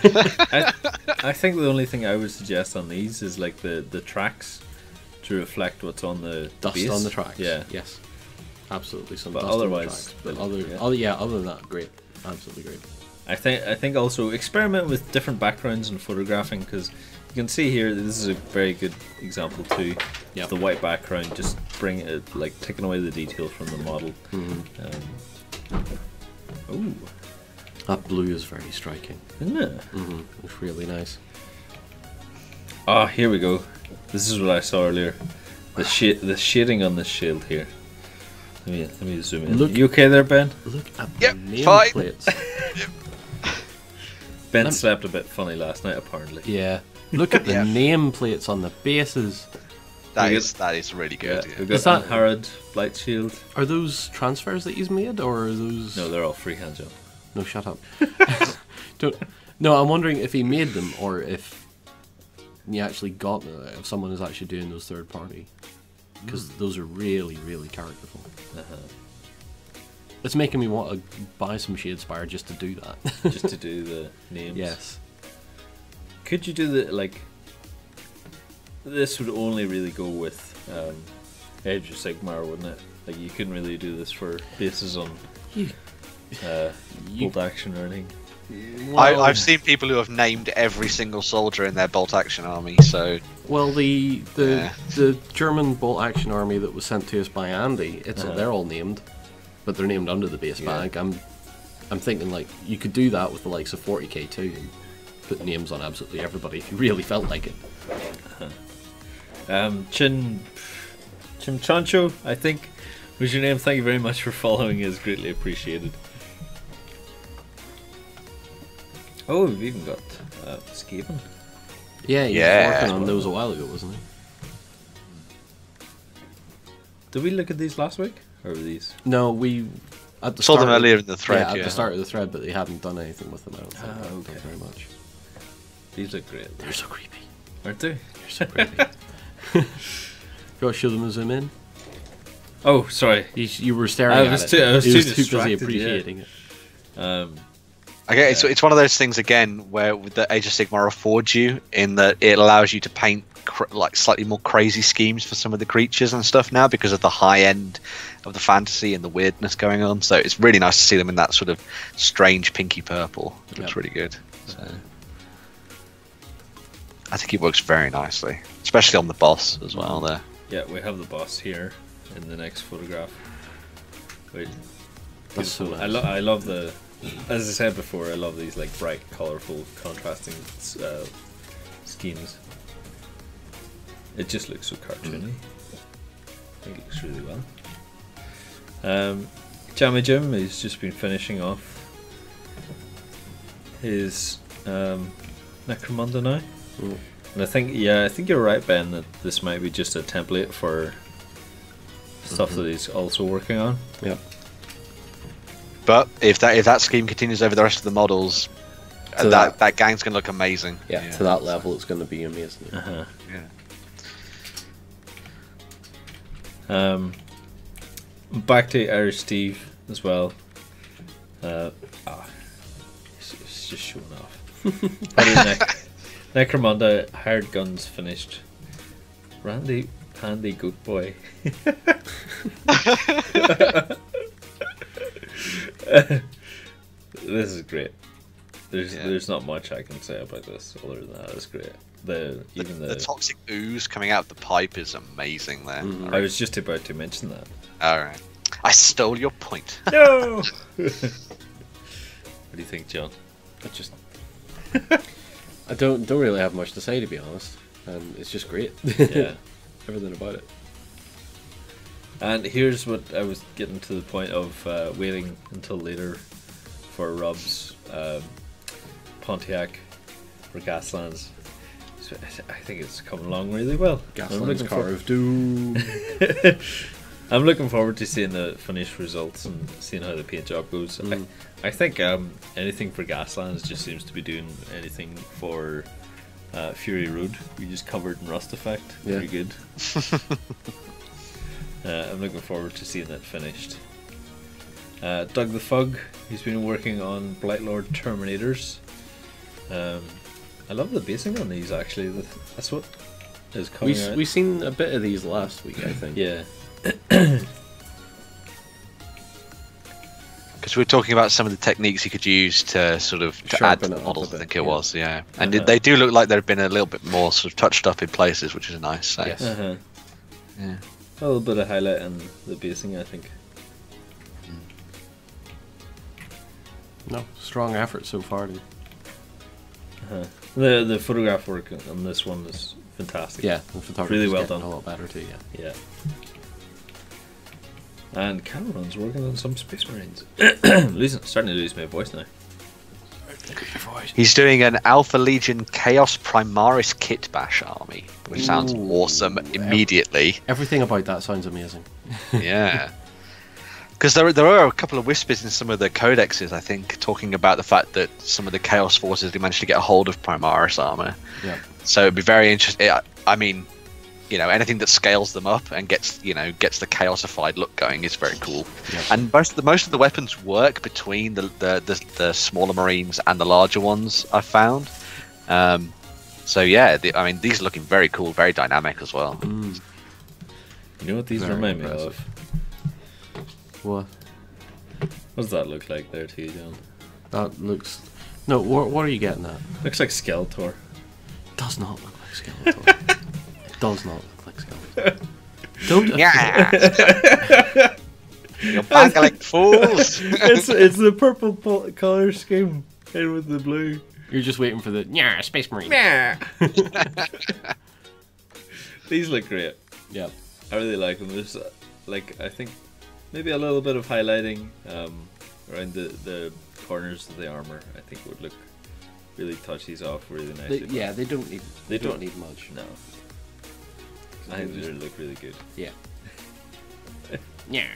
I think the only thing I would suggest on these is like the tracks to reflect what's on the Dust base. on the tracks. Yeah. Yes. Absolutely some But dust otherwise, on the tracks. but, But other than that, great. Absolutely great. I think also experiment with different backgrounds and photographing, because you can see here this is a very good example too. Yep. The white background, just bring it like taking away the detail from the model. Ooh, That blue is very striking. isn't it? It's really nice. Ah, here we go. This is what I saw earlier. The shading on this shield here. Let me zoom in. Look- You okay there, Ben? Look at Yep, the fine. nameplates. Ben slept a bit funny last night, apparently. Yeah. Look at the Yeah. nameplates on the bases. That We is really Yeah, good. we've Yeah. got Is that- Harrod Blight Shield. Are those transfers that you've made, or are those... No, they're all freehand, Joe. No, shut up. Don't... No, I'm wondering if he made them, or if you actually got them, if someone is actually doing those third party. Because those are really, really characterful. It's making me want to buy some Shadespire just to do that. Just to do the names. Yes. Could you do the like? This would only really go with Age of Sigmar, wouldn't it? Like you couldn't really do this for bases on You- bolt action or anything. I've seen people who have named every single soldier in their bolt action army. So Well, the Yeah. the German bolt action army that was sent to us by Andy, they're all named, but they're named under the base bag. I'm thinking like you could do that with the likes of 40k too, and put names on absolutely everybody if you really felt like it. Chimchancho, I think, What's your name? Thank you very much for following. Is greatly appreciated. Oh, we've even got Skaven. Yeah, he was working on those a while ago, wasn't he? Did we look at these last week? Or were these? No, we at the Saw them start earlier in the thread. Yeah, at the start of the thread, but they hadn't done anything with them. I don't think. Okay. Not very much. These look great. They're so creepy. Aren't they? They're so creepy. You want to show them a zoom in? Oh, sorry. You were staring I at was it. too- I was He too busy distracted, appreciating it. Okay, it's one of those things again where with the Age of Sigmar affords you in that it allows you to paint like slightly more crazy schemes for some of the creatures and stuff now because of the high end of the fantasy and the weirdness going on. So it's really nice to see them in that sort of strange pinky purple. It looks really good. So I think it works very nicely, especially on the boss as well. There. Yeah, we have the boss here in the next photograph. Wait, That's so beautiful. nice. I love the. As I said before, I love these like bright, colourful, contrasting schemes. It just looks so cartoony. I think it looks really well. Jammy Jim has just been finishing off his Necromunda now. And I think you're right, Ben, that this might be just a template for stuff that he's also working on. Yep. But if that scheme continues over the rest of the models, So that gang's gonna look amazing. Yeah, to that level, it's going to be amazing. Uh-huh. Yeah. Back to Irish Steve as well. It's just showing off. Necromunda, Hired Guns finished. Randy Pandy Goat Boy. This is great. There's not much I can say about this other than that. It's great. The toxic ooze coming out of the pipe is amazing there. I was just about to mention that. Alright. I stole your point. No. What do you think, John? I don't really have much to say, to be honest. It's just great. Yeah. Everything about it. And here's what I was getting to the point of waiting until later for Rob's Pontiac for Gaslands. So I think it's coming along really well. Gasland's Car of Doom. I'm looking forward to seeing the finished results and seeing how the paint job goes. I think anything for Gaslands just seems to be doing anything for Fury Road. We just covered in rust effect. Yeah. Very good. I'm looking forward to seeing that finished. Doug the Fug, he's been working on Blightlord Terminators. I love the basing on these actually. That's what is coming out. We seen a bit of these last week, I think. Yeah. Because we were talking about some of the techniques you could use to sort of to add to Sharpen the it up models, a I bit, think it was, yeah. And Uh-huh. they do look like they've been a little bit more sort of touched up in places, which is nice. So. Yes. Uh-huh. Yeah. A little bit of highlight in the basing, I think. No, strong effort so far. Uh-huh. The photograph work on this one is fantastic. Yeah, the photography Really is well getting done. a lot better too. Yeah. Yeah. And Cameron's working on some Space Marines. Starting to lose my voice now. He's doing an Alpha Legion Chaos Primaris Kit Bash army, which sounds Ooh. awesome immediately. Everything about that sounds amazing. Yeah. Because there are a couple of whispers in some of the codexes, I think, talking about the fact that some of the Chaos Forces have managed to get a hold of Primaris armor. Yeah. So it'd be very interesting. I mean, anything that scales them up and gets the chaosified look going is very cool. Yeah. And most of the weapons work between the smaller Marines and the larger ones, I've found. So yeah, these are looking very cool, very dynamic as well. Mm. You know what these Very remind me impressive. of? What? What does that look like there to you, John? That looks. No, what are you getting at? Looks like Skeletor. Does not look like Skeletor. It does not look like Skeletor. Don't. Yeah. You bangling fools! it's the purple color scheme in with the blue. You're just waiting for the Space Marine. Yeah. These look great. Yeah. I really like them. There's I think maybe a little bit of highlighting around the corners of the armor. I think would look really touch these off really nicely. They don't need. They don't need much. No. I think they look really good. Yeah. Yeah.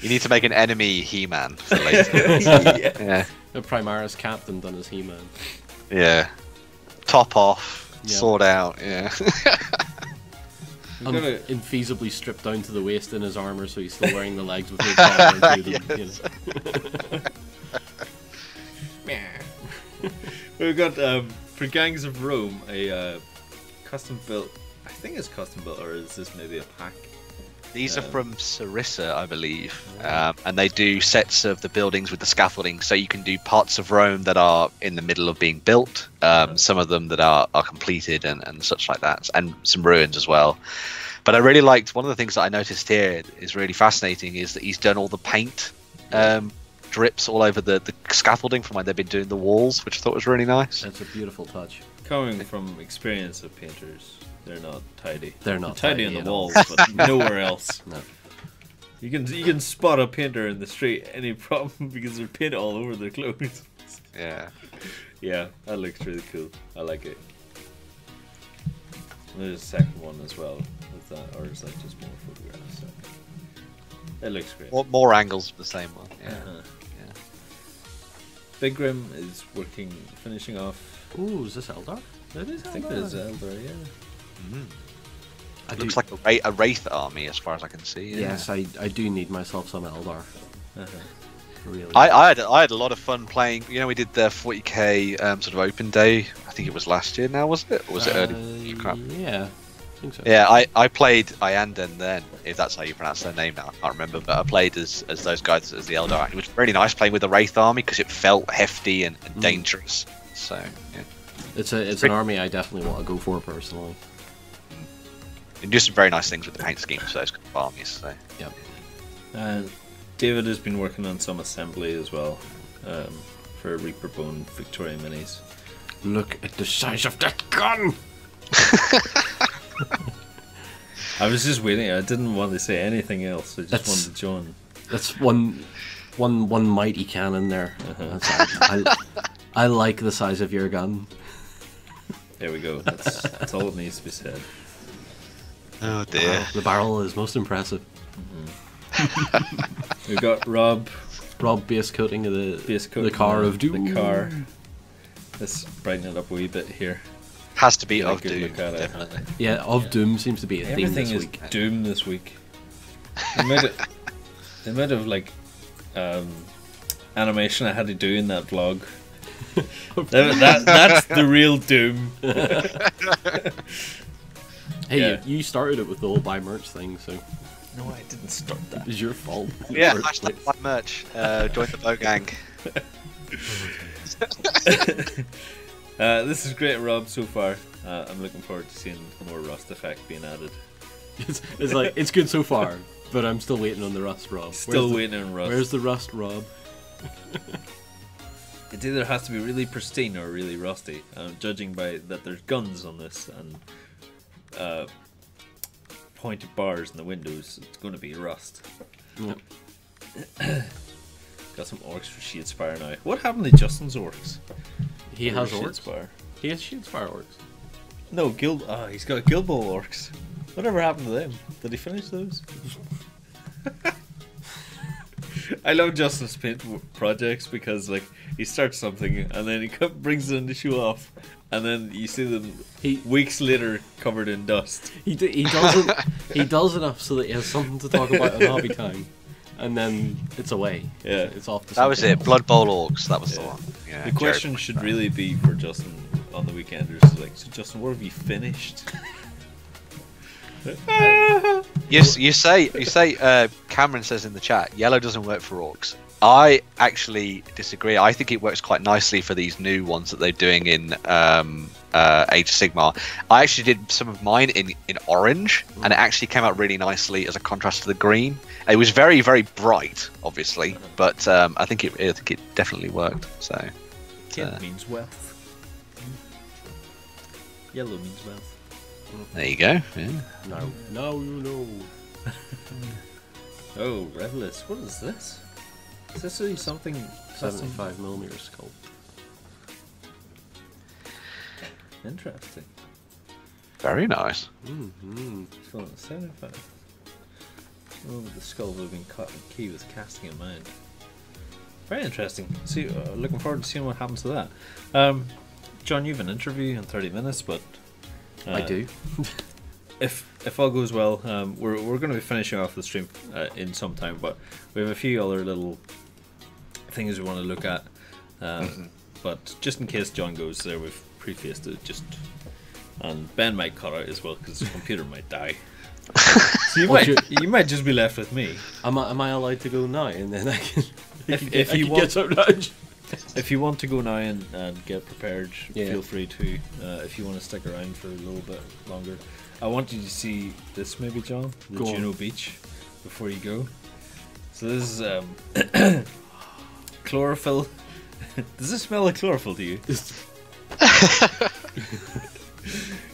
You need to make an enemy He-Man for later. Yeah. The Primaris captain done as He-Man. Yeah. Top off, Yeah. sword out. Yeah. Infeasibly stripped down to the waist in his armor, so he's still wearing the legs with no collar through them. You know. We've got for Gangs of Rome a custom built. I think it's custom built, or is this maybe a pack? These are from Sarissa, I believe, and they do sets of the buildings with the scaffolding, so you can do parts of Rome that are in the middle of being built, some of them that are completed and such like that, and some ruins as well. But I really liked, one of the things that I noticed here is really fascinating, is that he's done all the paint drips all over the scaffolding from when they've been doing the walls, which I thought was really nice. That's a beautiful touch. Coming from experience of painters, they're not tidy. They're not tidy tidy on at the all. walls, but nowhere else. No. You can spot a painter in the street any problem because there's paint all over their clothes. Yeah. Yeah, that looks really cool. I like it. And there's a second one as well with that, or is that just more photographs? It looks great. More angles of the same one. Yeah. Yeah. Big Grim is finishing off. Ooh, is this Eldar? It is. I think it is Eldar. Yeah. It looks like a Wraith army as far as I can see. Yeah. Yes, I do need myself some Eldar. Really. I had a lot of fun playing. You know, we did the 40k sort of open day. I think it was last year now, was it? Or was it early? Crap. Yeah, I think so. Yeah, I played Ianden then, if that's how you pronounce their name now. I can't remember, but I played as those guys, as the Eldar. It was really nice playing with the Wraith army because it felt hefty and dangerous. So, yeah. It's an army I definitely want to go for personally. And do some very nice things with the paint schemes for those kind of armies. So. Yep. And David has been working on some assembly as well for Reaper Bone Victoria minis. Look at the size of that gun! I was just waiting. I didn't want to say anything else. I just wanted to join. That's one mighty cannon there. I like the size of your gun. There we go. That's all that needs to be said. Oh dear. The barrel is most impressive. We've got Rob base coating of the car of doom. The car. Let's brighten it up a wee bit here. Has to be Get a of good Doom, look at it. definitely. Yeah, of doom seems to be a theme Everything this is week. Doom this week. The amount of like animation I had to do in that vlog. That's the real Doom. Hey, Yeah. you started it with the whole buy merch thing, so No, I didn't start that. it was your fault. Yeah, In the first hashtag place. buy merch. Join the Bow Gang. This is great, Rob, so far. I'm looking forward to seeing more Rust effect being added. It's like, it's good so far, but I'm still waiting on the rust, Rob. Still waiting on Rust. Where's the rust, Rob? It either has to be really pristine or really rusty. Judging by that there's guns on this and pointed bars in the windows, it's going to be Rust. Yep. Got some orcs for Shadespire now. What happened to Justin's orcs? He has orcs. Shadespire. He has Shadespire orcs. No, he's got Guild Ball orcs. Whatever happened to them? Did he finish those? I love Justin's paint projects because like he starts something and then he brings it in to show off, and then you see them weeks later covered in dust. He doesn't. He does enough so that he has something to talk about in hobby time, and then it's away. Yeah, it's off. To That was something it. Blood Bowl Orcs. That was the one. Yeah, the question Jared. should really be for Justin on the weekenders. Like, so Justin, what have you finished? You say. Cameron says in the chat, yellow doesn't work for orcs. I actually disagree. I think it works quite nicely for these new ones that they're doing in Age of Sigmar. I actually did some of mine in orange, and it actually came out really nicely as a contrast to the green. It was very, very bright, obviously, but I think it definitely worked. So, Kent means wealth. Yellow means wealth. There you go. Yeah. No, no, no. Oh, Revelous, what is this? Is this something 75mm sculpt. interesting? Very nice. Mm-hmm. So 75. Oh, the skull would have been cut and key was casting in mind. Very interesting. See, looking forward to seeing what happens to that. John, you have an interview in 30 minutes, but I do. if all goes well, we're going to be finishing off the stream in some time, but we have a few other little things we want to look at. But just in case John goes there, we've prefaced it just, and Ben might cut out as well because his computer might die. So you might just be left with me. Am I allowed to go now? And then I can. If you want, if you want to go now and get prepared, feel free to. If you want to stick around for a little bit longer, I want you to see this maybe, John, the Juno Beach, before you go. So this is chlorophyll. Does this smell like chlorophyll to you?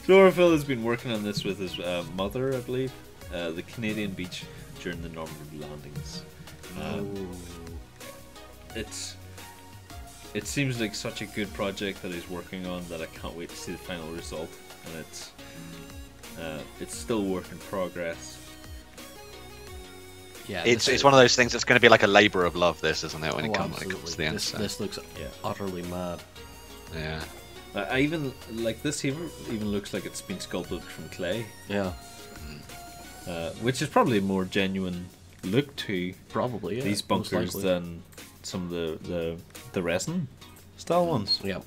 Chlorophyll has been working on this with his mother, I believe, the Canadian beach during the Normandy landings. It seems like such a good project that he's working on that I can't wait to see the final result. And it's still work in progress. Yeah, it's one of those things that's going to be like a labour of love. This, isn't it? When it comes to the end. This looks utterly mad. Yeah. I even like this. Even looks like it's been sculpted from clay. Yeah. Which is probably a more genuine look to these bunkers than some of the resin style ones. Yeah.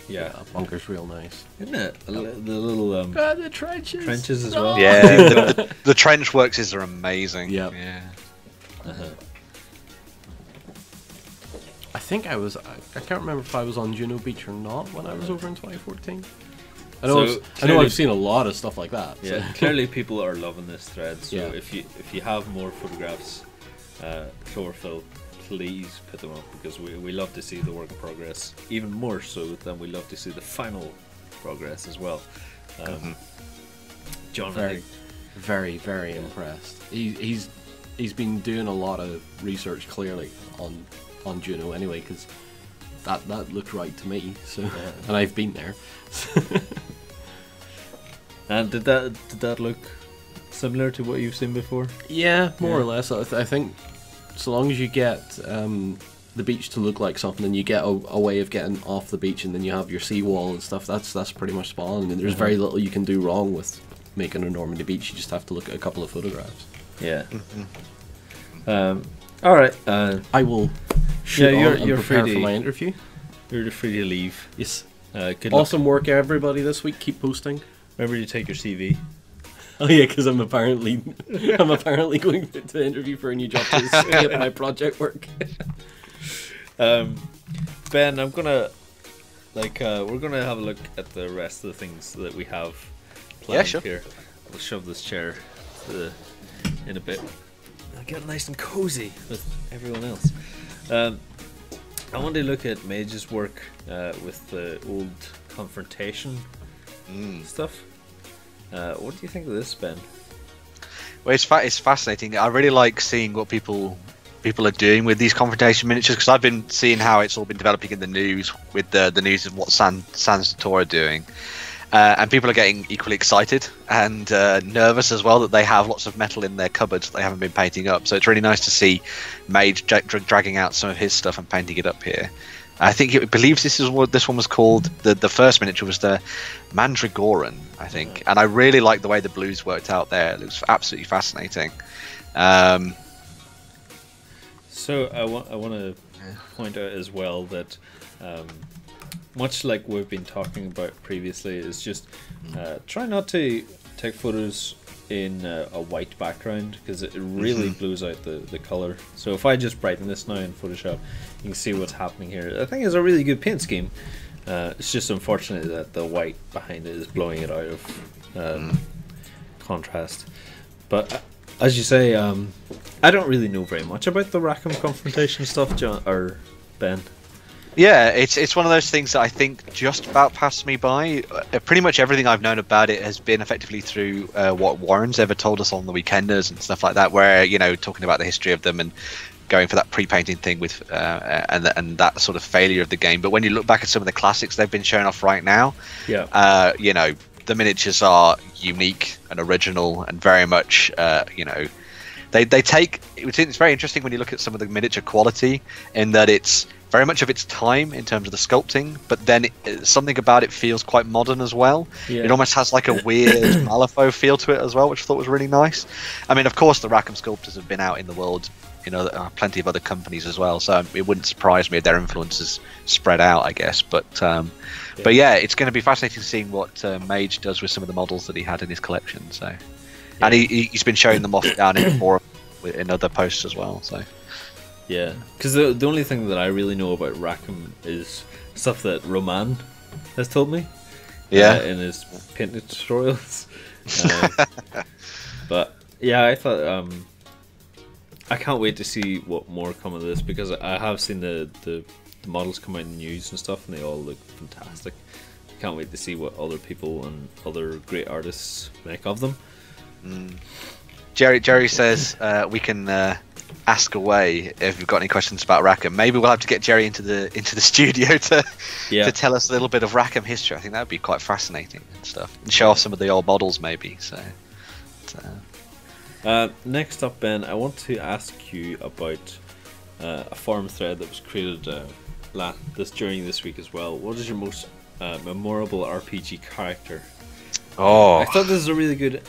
Yeah, bunker's real nice, isn't it? The little the trenches as well. Yeah, the trench works are amazing. Yep. Yeah. I think I can't remember if I was on Juno Beach or not when I was over in 2014. I know I've seen a lot of stuff like that. Yeah, So. clearly people are loving this thread. So Yeah. if you have more photographs, chlorophyll, please put them up because we love to see the work in progress. Even more so than we love to see the final progress as well. John, Very, very impressed. He's been doing a lot of research clearly on Juno anyway, because that looked right to me. So and I've been there. And did that look similar to what you've seen before? Yeah, more or less. I think so long as you get the beach to look like something, and you get a way of getting off the beach, and then you have your seawall and stuff. That's pretty much spot on. And there's very little you can do wrong with making a Normandy beach. You just have to look at a couple of photographs. Yeah. All right. I will. You're free for my interview. You're free to leave. Yes. Good awesome luck. work, everybody, this week. Keep posting. Remember to take your CV. Oh yeah, because I'm apparently going to interview for a new job to get my project work. Ben, I'm gonna we're gonna have a look at the rest of the things that we have planned here. We'll shove this chair in a bit. I'll get nice and cozy with everyone else. I want to look at Mage's work with the old confrontation stuff. What do you think of this, Ben? Well, it's fascinating. I really like seeing what people are doing with these confrontation miniatures, because I've been seeing how it's all been developing in the news with the news of what Sans Sator are doing. And people are getting equally excited and nervous as well that they have lots of metal in their cupboards that they haven't been painting up. So it's really nice to see Mage dragging out some of his stuff and painting it up here. I think it believes this is what this one was called. The first miniature was the Mandragoran, I think. And I really like the way the blues worked out there. It looks absolutely fascinating. So I want to point out as well that much like we've been talking about previously, is just try not to take photos in a white background, because it really blues out the color. So if I just brighten this now in Photoshop, you can see what's happening here. I think it's a really good paint scheme. It's just unfortunate that the white behind it is blowing it out of contrast. But as you say, I don't really know very much about the Rackham confrontation stuff, John or Ben. Yeah, it's one of those things that I think just about passed me by. Pretty much everything I've known about it has been effectively through what Warren's ever told us on the Weekenders and stuff like that, where, you know, talking about the history of them and going for that pre-painting thing with and that sort of failure of the game. But when you look back at some of the classics they've been showing off right now, you know, the miniatures are unique and original and very much, you know, they take. It's very interesting when you look at some of the miniature quality, in that it's very much of its time in terms of the sculpting, but then something about it feels quite modern as well. It almost has like a weird Malifaux feel to it as well, which I thought was really nice. I mean, of course, the Rackham sculptors have been out in the world, you know, there are plenty of other companies as well, so it wouldn't surprise me if their influence is spread out, I guess. But yeah, it's going to be fascinating seeing what Mage does with some of the models that he had in his collection. So, and he's been showing them off down in more in other posts as well. So. Yeah, because the only thing that I really know about Rackham is stuff that Roman has told me. In his painting tutorials. But yeah, I thought I can't wait to see what more come of this, because I have seen the models come out in the news and stuff, and they all look fantastic. I can't wait to see what other people and other great artists make of them. Jerry says we can ask away if you've got any questions about Rackham. Maybe we'll have to get Jerry into the studio to tell us a little bit of Rackham history. I think that would be quite fascinating and stuff, and show off some of the old models maybe. So. Next up, Ben, I want to ask you about a forum thread that was created during this week as well. What is your most memorable RPG character? Oh, I thought this is a really good,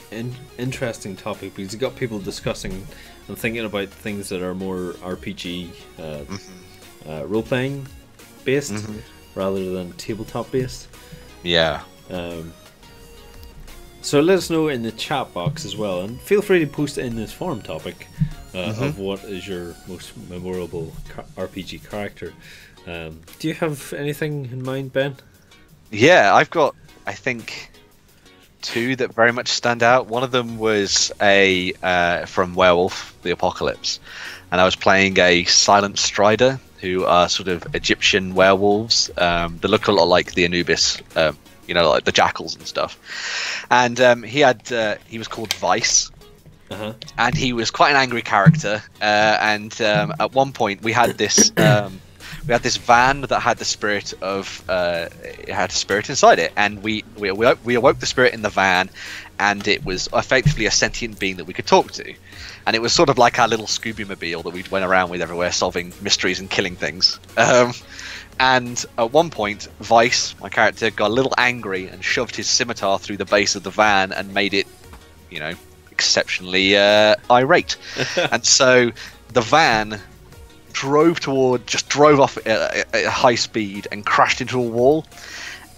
interesting topic, because you got people discussing and thinking about things that are more RPG role-playing based rather than tabletop based. Yeah. So let us know in the chat box as well, and feel free to post in this forum topic of what is your most memorable RPG character. Do you have anything in mind, Ben? Yeah, I've got, I think, two that very much stand out. One of them was from Werewolf the Apocalypse, and I was playing a Silent Strider, who are sort of Egyptian werewolves. They look a lot like the Anubis, you know, like the jackals and stuff. And he was called Vice, and he was quite an angry character. And at one point we had this van that had the spirit of it had a spirit inside it, and we awoke the spirit in the van, and it was effectively a sentient being that we could talk to, and it was sort of like our little Scooby-Mobile that we went around with everywhere, solving mysteries and killing things. And at one point, Vice, my character, got a little angry and shoved his scimitar through the base of the van and made it, you know, exceptionally irate. And so the van drove off at high speed and crashed into a wall,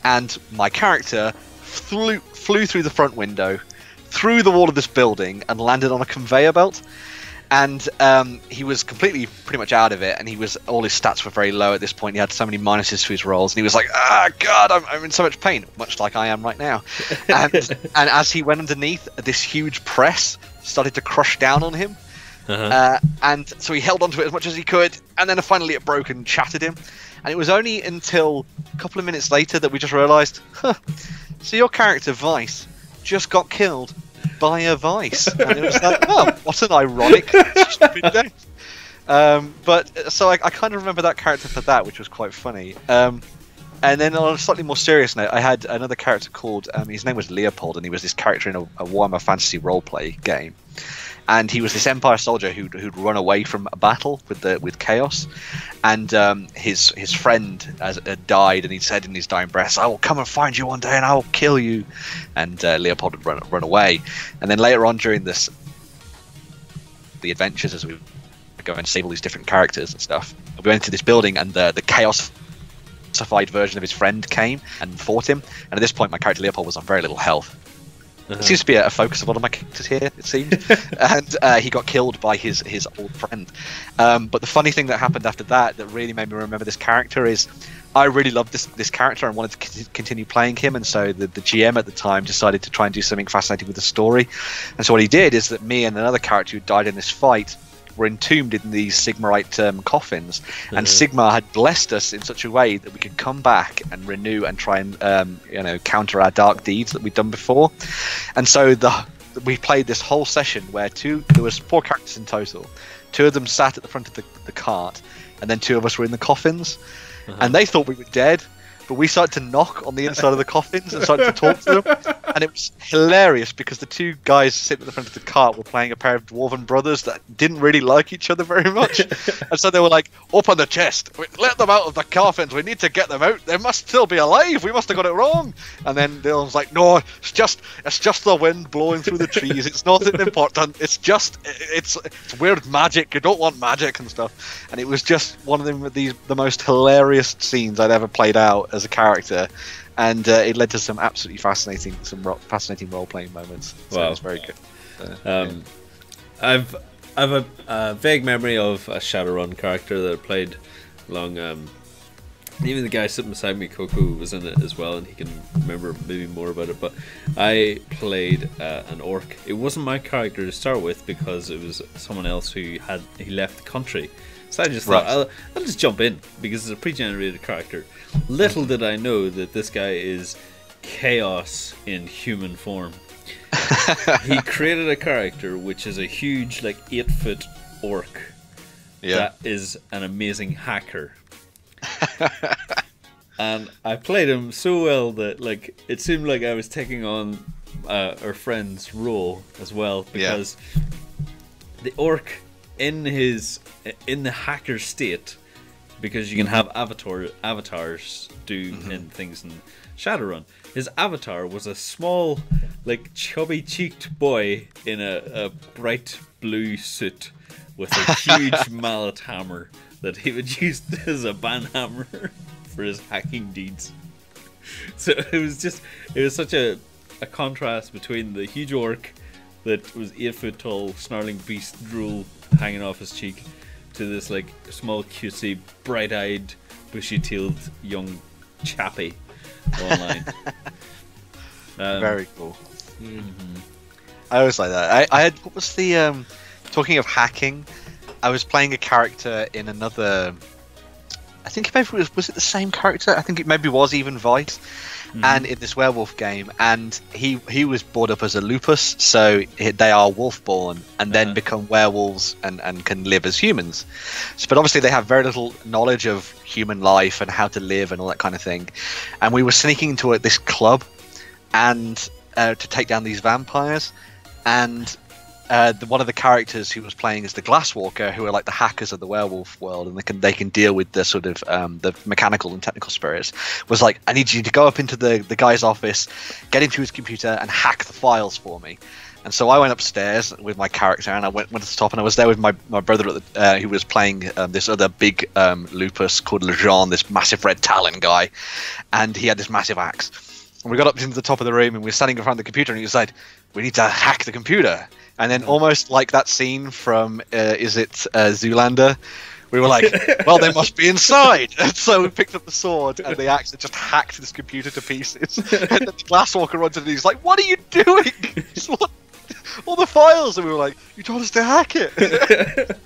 and my character flew through the front window, through the wall of this building, and landed on a conveyor belt. And he was completely pretty much out of it, and all his stats were very low at this point. He had so many minuses to his rolls, and he was like, God, I'm in so much pain, much like I am right now. And as he went underneath, this huge press started to crush down on him. And so he held onto it as much as he could, and then finally it broke and shattered him. And it was only until a couple of minutes later that we just realised, so your character Vice just got killed by a Vice. And it was like, oh, what an ironic stupid death. But so I kind of remember that character for that, which was quite funny. And then on a slightly more serious note, I had another character called, his name was Leopold, and he was this character in a Warhammer Fantasy roleplay game. And he was this Empire soldier who'd run away from a battle with Chaos, and his friend had died, and he said in his dying breath, "I will come and find you one day, and I will kill you." And Leopold would run away, and then later on during the adventures, as we go and save all these different characters and stuff, we went to this building, and the Chaos-ified version of his friend came and fought him. And at this point, my character Leopold was on very little health. It seems to be a focus of one of my characters here, it seems. And he got killed by his old friend. But the funny thing that happened after that really made me remember this character is I really loved this character and wanted to continue playing him. And so the GM at the time decided to try and do something fascinating with the story. And so what he did is that me and another character who died in this fight, were entombed in these Sigmarite coffins, and Sigmar had blessed us in such a way that we could come back and renew and try and counter our dark deeds that we'd done before. And so we played this whole session where there was 4 characters in total. 2 of them sat at the front of the cart, and then 2 of us were in the coffins, and they thought we were dead. But we started to knock on the inside of the coffins and started to talk to them. And it was hilarious because the 2 guys sitting at the front of the cart were playing a pair of dwarven brothers that didn't really like each other very much. And so they were like, open the chest, let them out of the coffins, we need to get them out, they must still be alive, we must have got it wrong. And then Dylan's like, no, it's just the wind blowing through the trees, it's nothing important, it's weird magic, you don't want magic and stuff. And it was just one of the most hilarious scenes I'd ever played out as a character, and it led to some absolutely fascinating role-playing moments. So it was very good. I've a vague memory of a Shadowrun character that I played along. Even the guy sitting beside me, Coco, was in it as well, and he can remember maybe more about it. But I played an orc. It wasn't my character to start with because it was someone else he left the country. So I just thought, I'll just jump in because it's a pre-generated character. Little did I know that this guy is chaos in human form. He created a character which is a huge, like 8-foot orc that is an amazing hacker. And I played him so well that like it seemed like I was taking on our friend's role as well, because the orc in the hacker state, because you can have avatars do in things in Shadowrun. His avatar was a small, like chubby-cheeked boy in a bright blue suit with a huge mallet hammer that he would use as a banhammer for his hacking deeds. So it was such a contrast between the huge orc that was 8 foot tall, snarling beast drool hanging off his cheek, to this like small cutesy, bright-eyed, bushy-tailed young chappie online. Very cool. I always like that. I had, what was the talking of hacking, I was playing a character in another, I think maybe was it the same character? I think it maybe was even Vice. And in this werewolf game, and he was brought up as a lupus, so they are wolf-born and then become werewolves and can live as humans. But obviously they have very little knowledge of human life and how to live and all that kind of thing. And we were sneaking into this club and to take down these vampires, and one of the characters who was playing as the Glasswalker, who are like the hackers of the werewolf world, and they can deal with the sort of the mechanical and technical spirits, was like, I need you to go up into the guy's office, get into his computer and hack the files for me. And so I went upstairs with my character, and I went to the top, and I was there with my brother who was playing this other big lupus called Lejean, this massive red talon guy, and he had this massive axe. And we got up into the top of the room, and we were standing in front of the computer, and he was like, we need to hack the computer. And then almost like that scene from, Zoolander, we were like, well, they must be inside. And so we picked up the sword and the axe and just hacked this computer to pieces. And then the Glasswalker runs in and he's like, what are you doing? All the files. And we were like, you told us to hack it.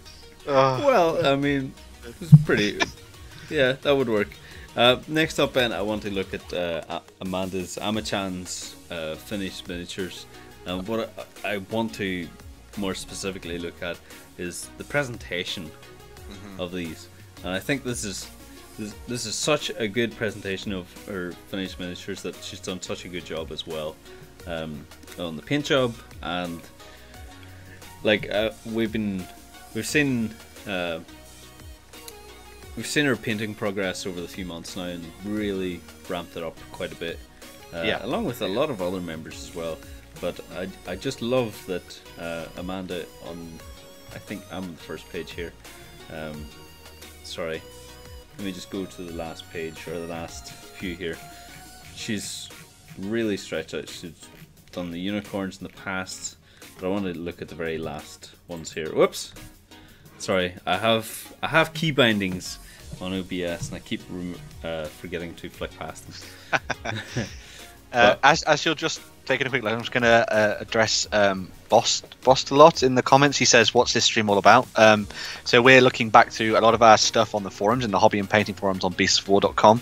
Well, I mean, it was pretty... Yeah, that would work. Next up, Ben, I want to look at Amachan's finished miniatures. What I want to more specifically look at is the presentation of these, and I think this is such a good presentation of her finished miniatures that she's done such a good job as well on the paint job, and like we've seen her painting progress over the few months now, and really ramped it up quite a bit, along with a lot of other members as well. But I just love that Amanda, I think I'm on the first page here. Sorry, let me just go to the last page, or the last few here. She's really stretched out. She's done the unicorns in the past, but I want to look at the very last ones here. Whoops! Sorry, I have key bindings on OBS, and I keep forgetting to flick past them. As you'll just taking a quick look, I'm just going to address Bost a lot in the comments. He says, "What's this stream all about?" So we're looking back to a lot of our stuff on the forums, in the hobby and painting forums on beastsofwar.com.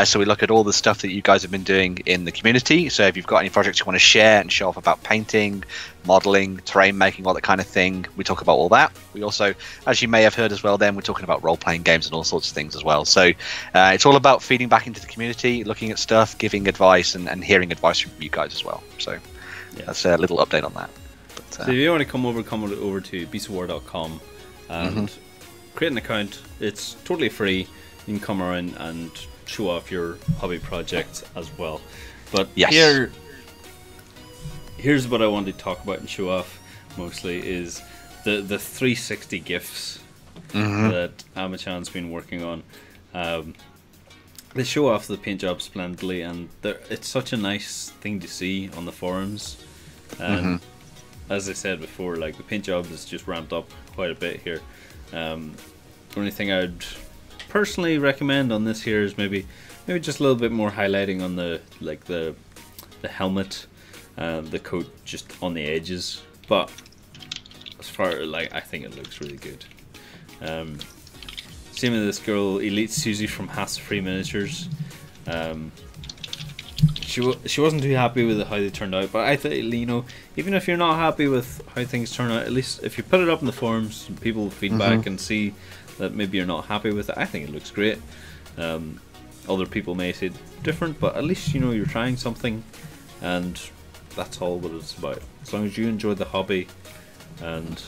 So we look at all the stuff that you guys have been doing in the community. So if you've got any projects you want to share and show off about painting, modeling, terrain making, all that kind of thing, we talk about all that. We also, as you may have heard as well, then we're talking about role-playing games and all sorts of things as well. So it's all about feeding back into the community, looking at stuff, giving advice, and hearing advice from you guys as well. So that's a little update on that. But, so if you want to come over to beastsofwar.com and create an account. It's totally free. You can come around and show off your hobby projects as well. But here's what I wanted to talk about and show off mostly is the 360 GIFs that Amachan's been working on. They show off the paint job splendidly, and it's such a nice thing to see on the forums. As I said before, like, the paint job is just ramped up quite a bit here. The only thing I'd personally recommend on this here is maybe just a little bit more highlighting on the helmet, the coat just on the edges. But as far like, I think it looks really good. Same with this girl, Elite Susie from Hassle Free Miniatures. She wasn't too happy with how they turned out, but I think, you know, even if you're not happy with how things turn out, at least if you put it up in the forums, people feedback and see that maybe you're not happy with it, I think it looks great. Other people may say different, but at least, you know, you're trying something, and that's all what it's about. As long as you enjoy the hobby. And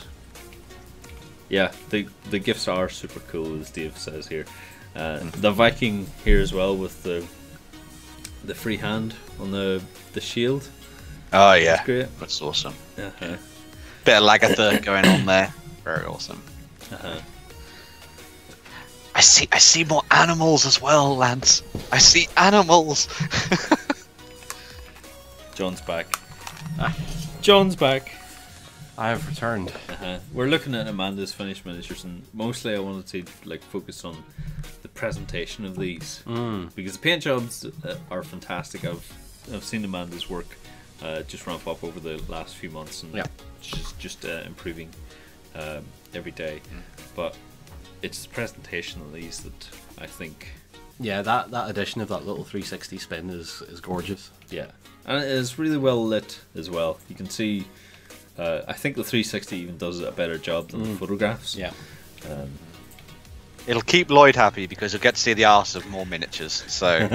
yeah, the gifts are super cool, as Dave says here. The Viking here as well, with the free hand on the shield. Oh yeah, that's great. That's awesome. Bit of Lagatha going on there. Very awesome. I see more animals as well, Lance. I see animals. John's back. John's back. I have returned. We're looking at Amanda's finished miniatures, and mostly I wanted to like focus on the presentation of these because the paint jobs are fantastic. I've seen Amanda's work just ramp up over the last few months, and she's just improving every day. But it's the presentation of these that I think. Yeah, that addition of that little 360 spin is gorgeous. Yeah, and it is really well lit as well. You can see. I think the 360 even does a better job than the photographs. Yeah. It'll keep Lloyd happy because he'll get to see the arse of more miniatures. So.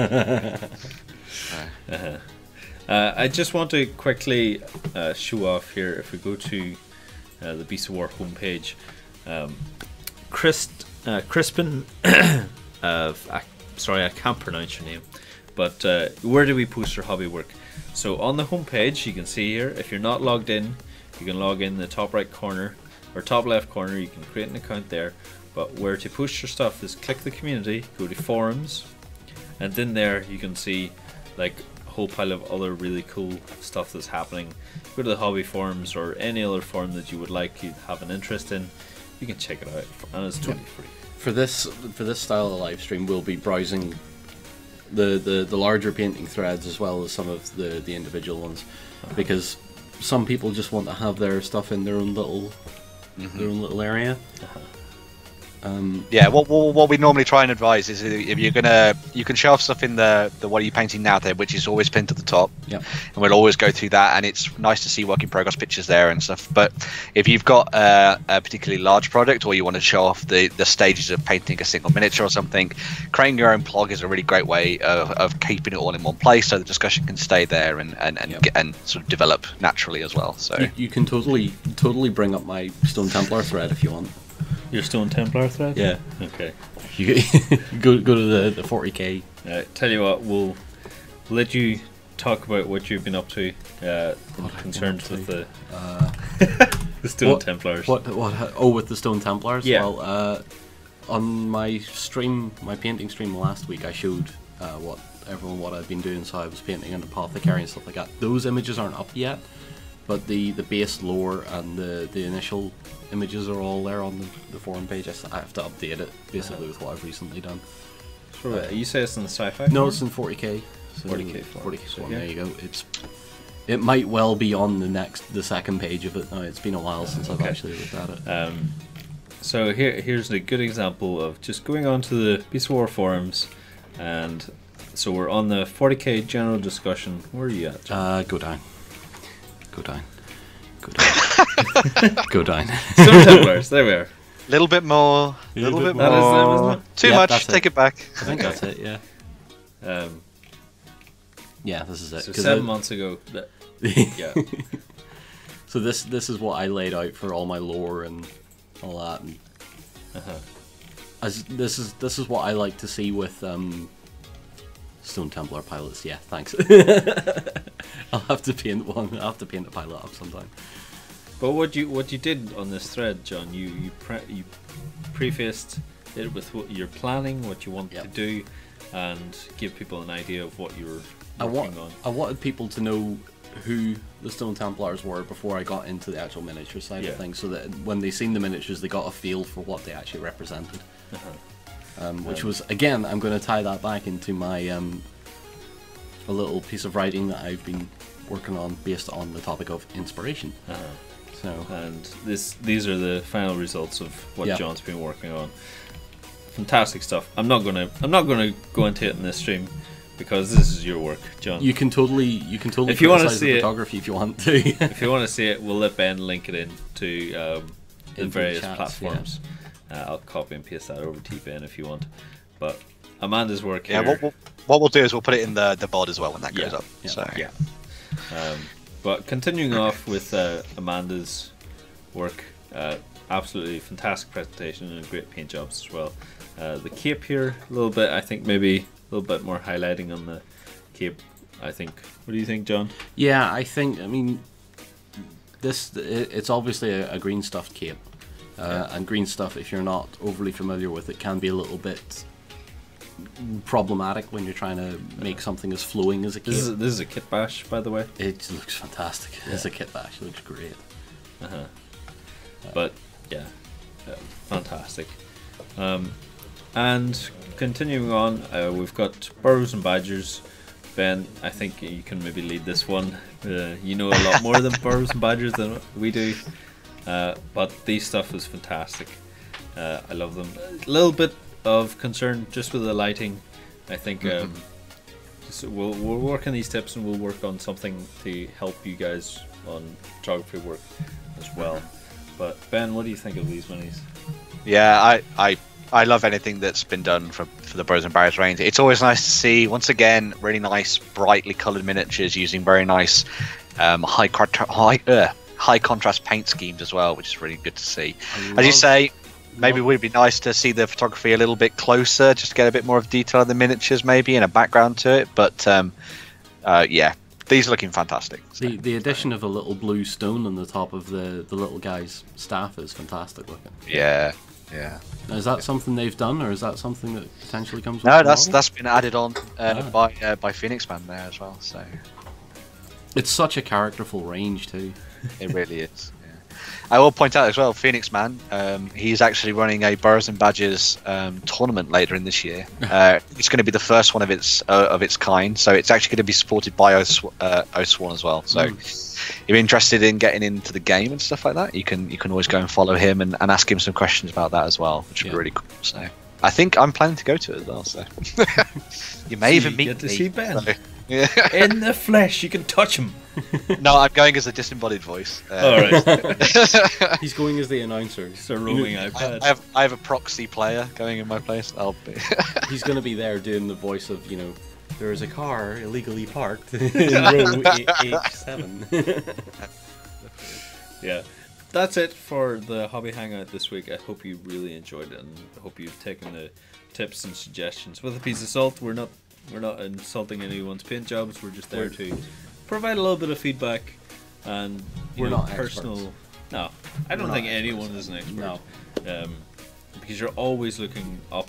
I just want to quickly show off here. If we go to the Beast of War homepage, Crispin. Sorry, I can't pronounce your name. But where do we post our hobby work? So on the homepage, you can see here. If you're not logged in, you can log in the top right corner or top left corner. You can create an account there. But where to post your stuff is click the community, go to forums, and then there you can see like a whole pile of other really cool stuff that's happening. Go to the hobby forums or any other forum that you would like, you have an interest in. You can check it out, and it's totally free. For this style of live stream, we'll be browsing the larger painting threads as well as some of the individual ones, because some people just want to have their stuff in their own little area. Yeah, what we normally try and advise is if you're gonna, you can show off stuff in the what are you painting now there, which is always pinned to the top. Yep. And we'll always go through that, and it's nice to see work in progress pictures there and stuff. But if you've got a particularly large project, or you want to show off the stages of painting a single miniature or something, creating your own plug is a really great way of keeping it all in one place, so the discussion can stay there and sort of develop naturally as well. So you can totally bring up my Stone Templar thread if you want. Your Stone Templar thread? Yeah. Okay. You go to the 40k. Tell you what, we'll let you talk about what you've been up to concerned with the Stone Templars. What? Oh, with the Stone Templars? Yeah. Well, on my stream, my painting stream last week, I showed what I've been doing. So I was painting an apothecary and stuff like that. Those images aren't up yet, but the base lore and the initial images are all there on the forum page. I have to update it basically with what I've recently done. You say it's in the sci-fi? No, it's in 40k. So 40k. 40k. So there you go. It might well be on the second page of it now. It's been a while since I've actually looked at it. So here's a good example of just going on to the Beast of War forums, and so we're on the 40k general discussion. Where are you at, John? Go down. Go down. Go down. Go down. Stone Templars, there we are. Little bit more. Little bit more. That is them, isn't it? Too much. Take it back. I think that's it. Yeah. Yeah, this is it. So 7 months ago. Yeah. So this is what I laid out for all my lore and all that. And as this is what I like to see with Stone Templar pilots. Yeah, thanks. I'll have to paint one. I'll have to paint the pilot up sometime. But what you did on this thread, John, you prefaced it with what you're planning, what you want to do, and give people an idea of what you were working on. I wanted people to know who the Stone Templars were before I got into the actual miniature side of things, so that when they seen the miniatures, they got a feel for what they actually represented. Which was, again, I'm going to tie that back into my a little piece of writing that I've been working on based on the topic of inspiration. So, and these are the final results of what John's been working on. Fantastic stuff. I'm not gonna go into it in this stream, because this is your work, John. You can totally if you want to criticize see the photography if you want to. If you want to see it, we'll let Ben link it in to the various platforms. I'll copy and paste that over to you, Ben, if you want. But Amanda's work here. Yeah, what we'll do is we'll put it in the bod as well when that goes up. Yeah. So. Yeah. But continuing off with Amanda's work, absolutely fantastic presentation and great paint jobs as well. The cape here, a little bit, I think maybe a little bit more highlighting on the cape, I think. What do you think, John? Yeah, I mean, it's obviously a green stuffed cape. And green stuff, if you're not overly familiar with it, can be a little bit problematic when you're trying to make something as flowing as a cape. This is a kit bash, by the way. It looks fantastic. It's a kit bash. It looks great. But yeah, fantastic. And continuing on, we've got Burrows and Badgers. Ben, I think you can maybe lead this one. You know a lot more than Burrows and Badgers than we do. But these stuff is fantastic. I love them. A little bit of concern just with the lighting. I think we'll work on these tips, and we'll work on something to help you guys on photography work as well. But Ben, what do you think of these minis? Yeah, I love anything that's been done for the Burrows and Barriers range. It's always nice to see, once again, really nice, brightly coloured miniatures using very nice high contrast paint schemes as well, which is really good to see. As you say, maybe it would be nice to see the photography a little bit closer, just to get a bit more of detail in the miniatures, maybe, and a background to it. But yeah, these are looking fantastic. So. The addition of a little blue stone on the top of the little guy's staff is fantastic looking. Yeah, yeah. Now, is that something they've done, or is that something that potentially comes? No, with that's been added on by Phoenix Man there as well. So it's such a characterful range too. It really is. Yeah. I will point out as well, Phoenix Man. He's actually running a Burrows and Badgers tournament later in this year. It's going to be the first one of its kind. So it's actually going to be supported by Oathsworn as well. So if you're interested in getting into the game and stuff like that, you can always go and follow him and ask him some questions about that as well, which would be really cool. So I think I'm planning to go to it as well. So you may even meet get to me. see Ben. So, yeah. In the flesh, you can touch him. No, I'm going as a disembodied voice. Alright. He's going as the announcer. It's a roaming iPad. I have a proxy player going in my place. He's going to be there doing the voice of, there is a car illegally parked in row H7. Yeah. That's it for the Hobby Hangout this week. I hope you really enjoyed it, and I hope you've taken the tips and suggestions with a piece of salt. We're not insulting anyone's paint jobs. We're just there to provide a little bit of feedback, and we're not personal. Experts. No, I don't think anyone is an expert. No, because you're always looking up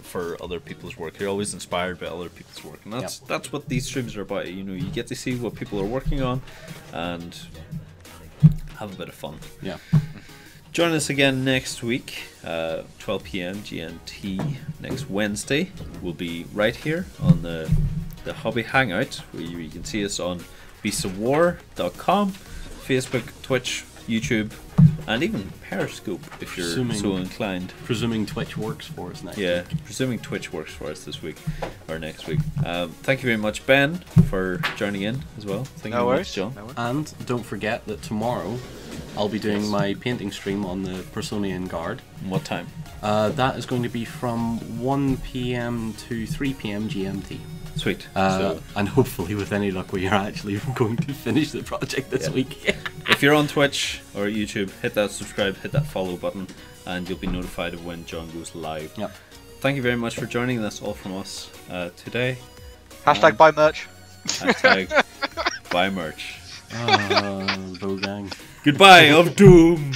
for other people's work. You're always inspired by other people's work, and that's what these streams are about. You get to see what people are working on, and have a bit of fun. Yeah. Join us again next week, 12 p.m. GMT next Wednesday. We'll be right here on the Hobby Hangout, where you can see us on beastsofwar.com, Facebook, Twitch, YouTube, and even Periscope if you're so inclined. Presuming Twitch works for us next Yeah, week. presuming Twitch works for us this week or next week. Thank you very much, Ben, for joining in as well. Thank you very much, John. No worries. And don't forget that tomorrow I'll be doing my painting stream on the Personian Guard. What time? That is going to be from 1 PM to 3 PM GMT. Sweet. And hopefully, with any luck, we are actually going to finish the project this week. If you're on Twitch or YouTube, hit that subscribe, hit that follow button, and you'll be notified of when John goes live. Yep. Thank you very much for joining. That's all from us today. Hashtag buy merch. Hashtag buy merch. Vogang. Goodbye of doom.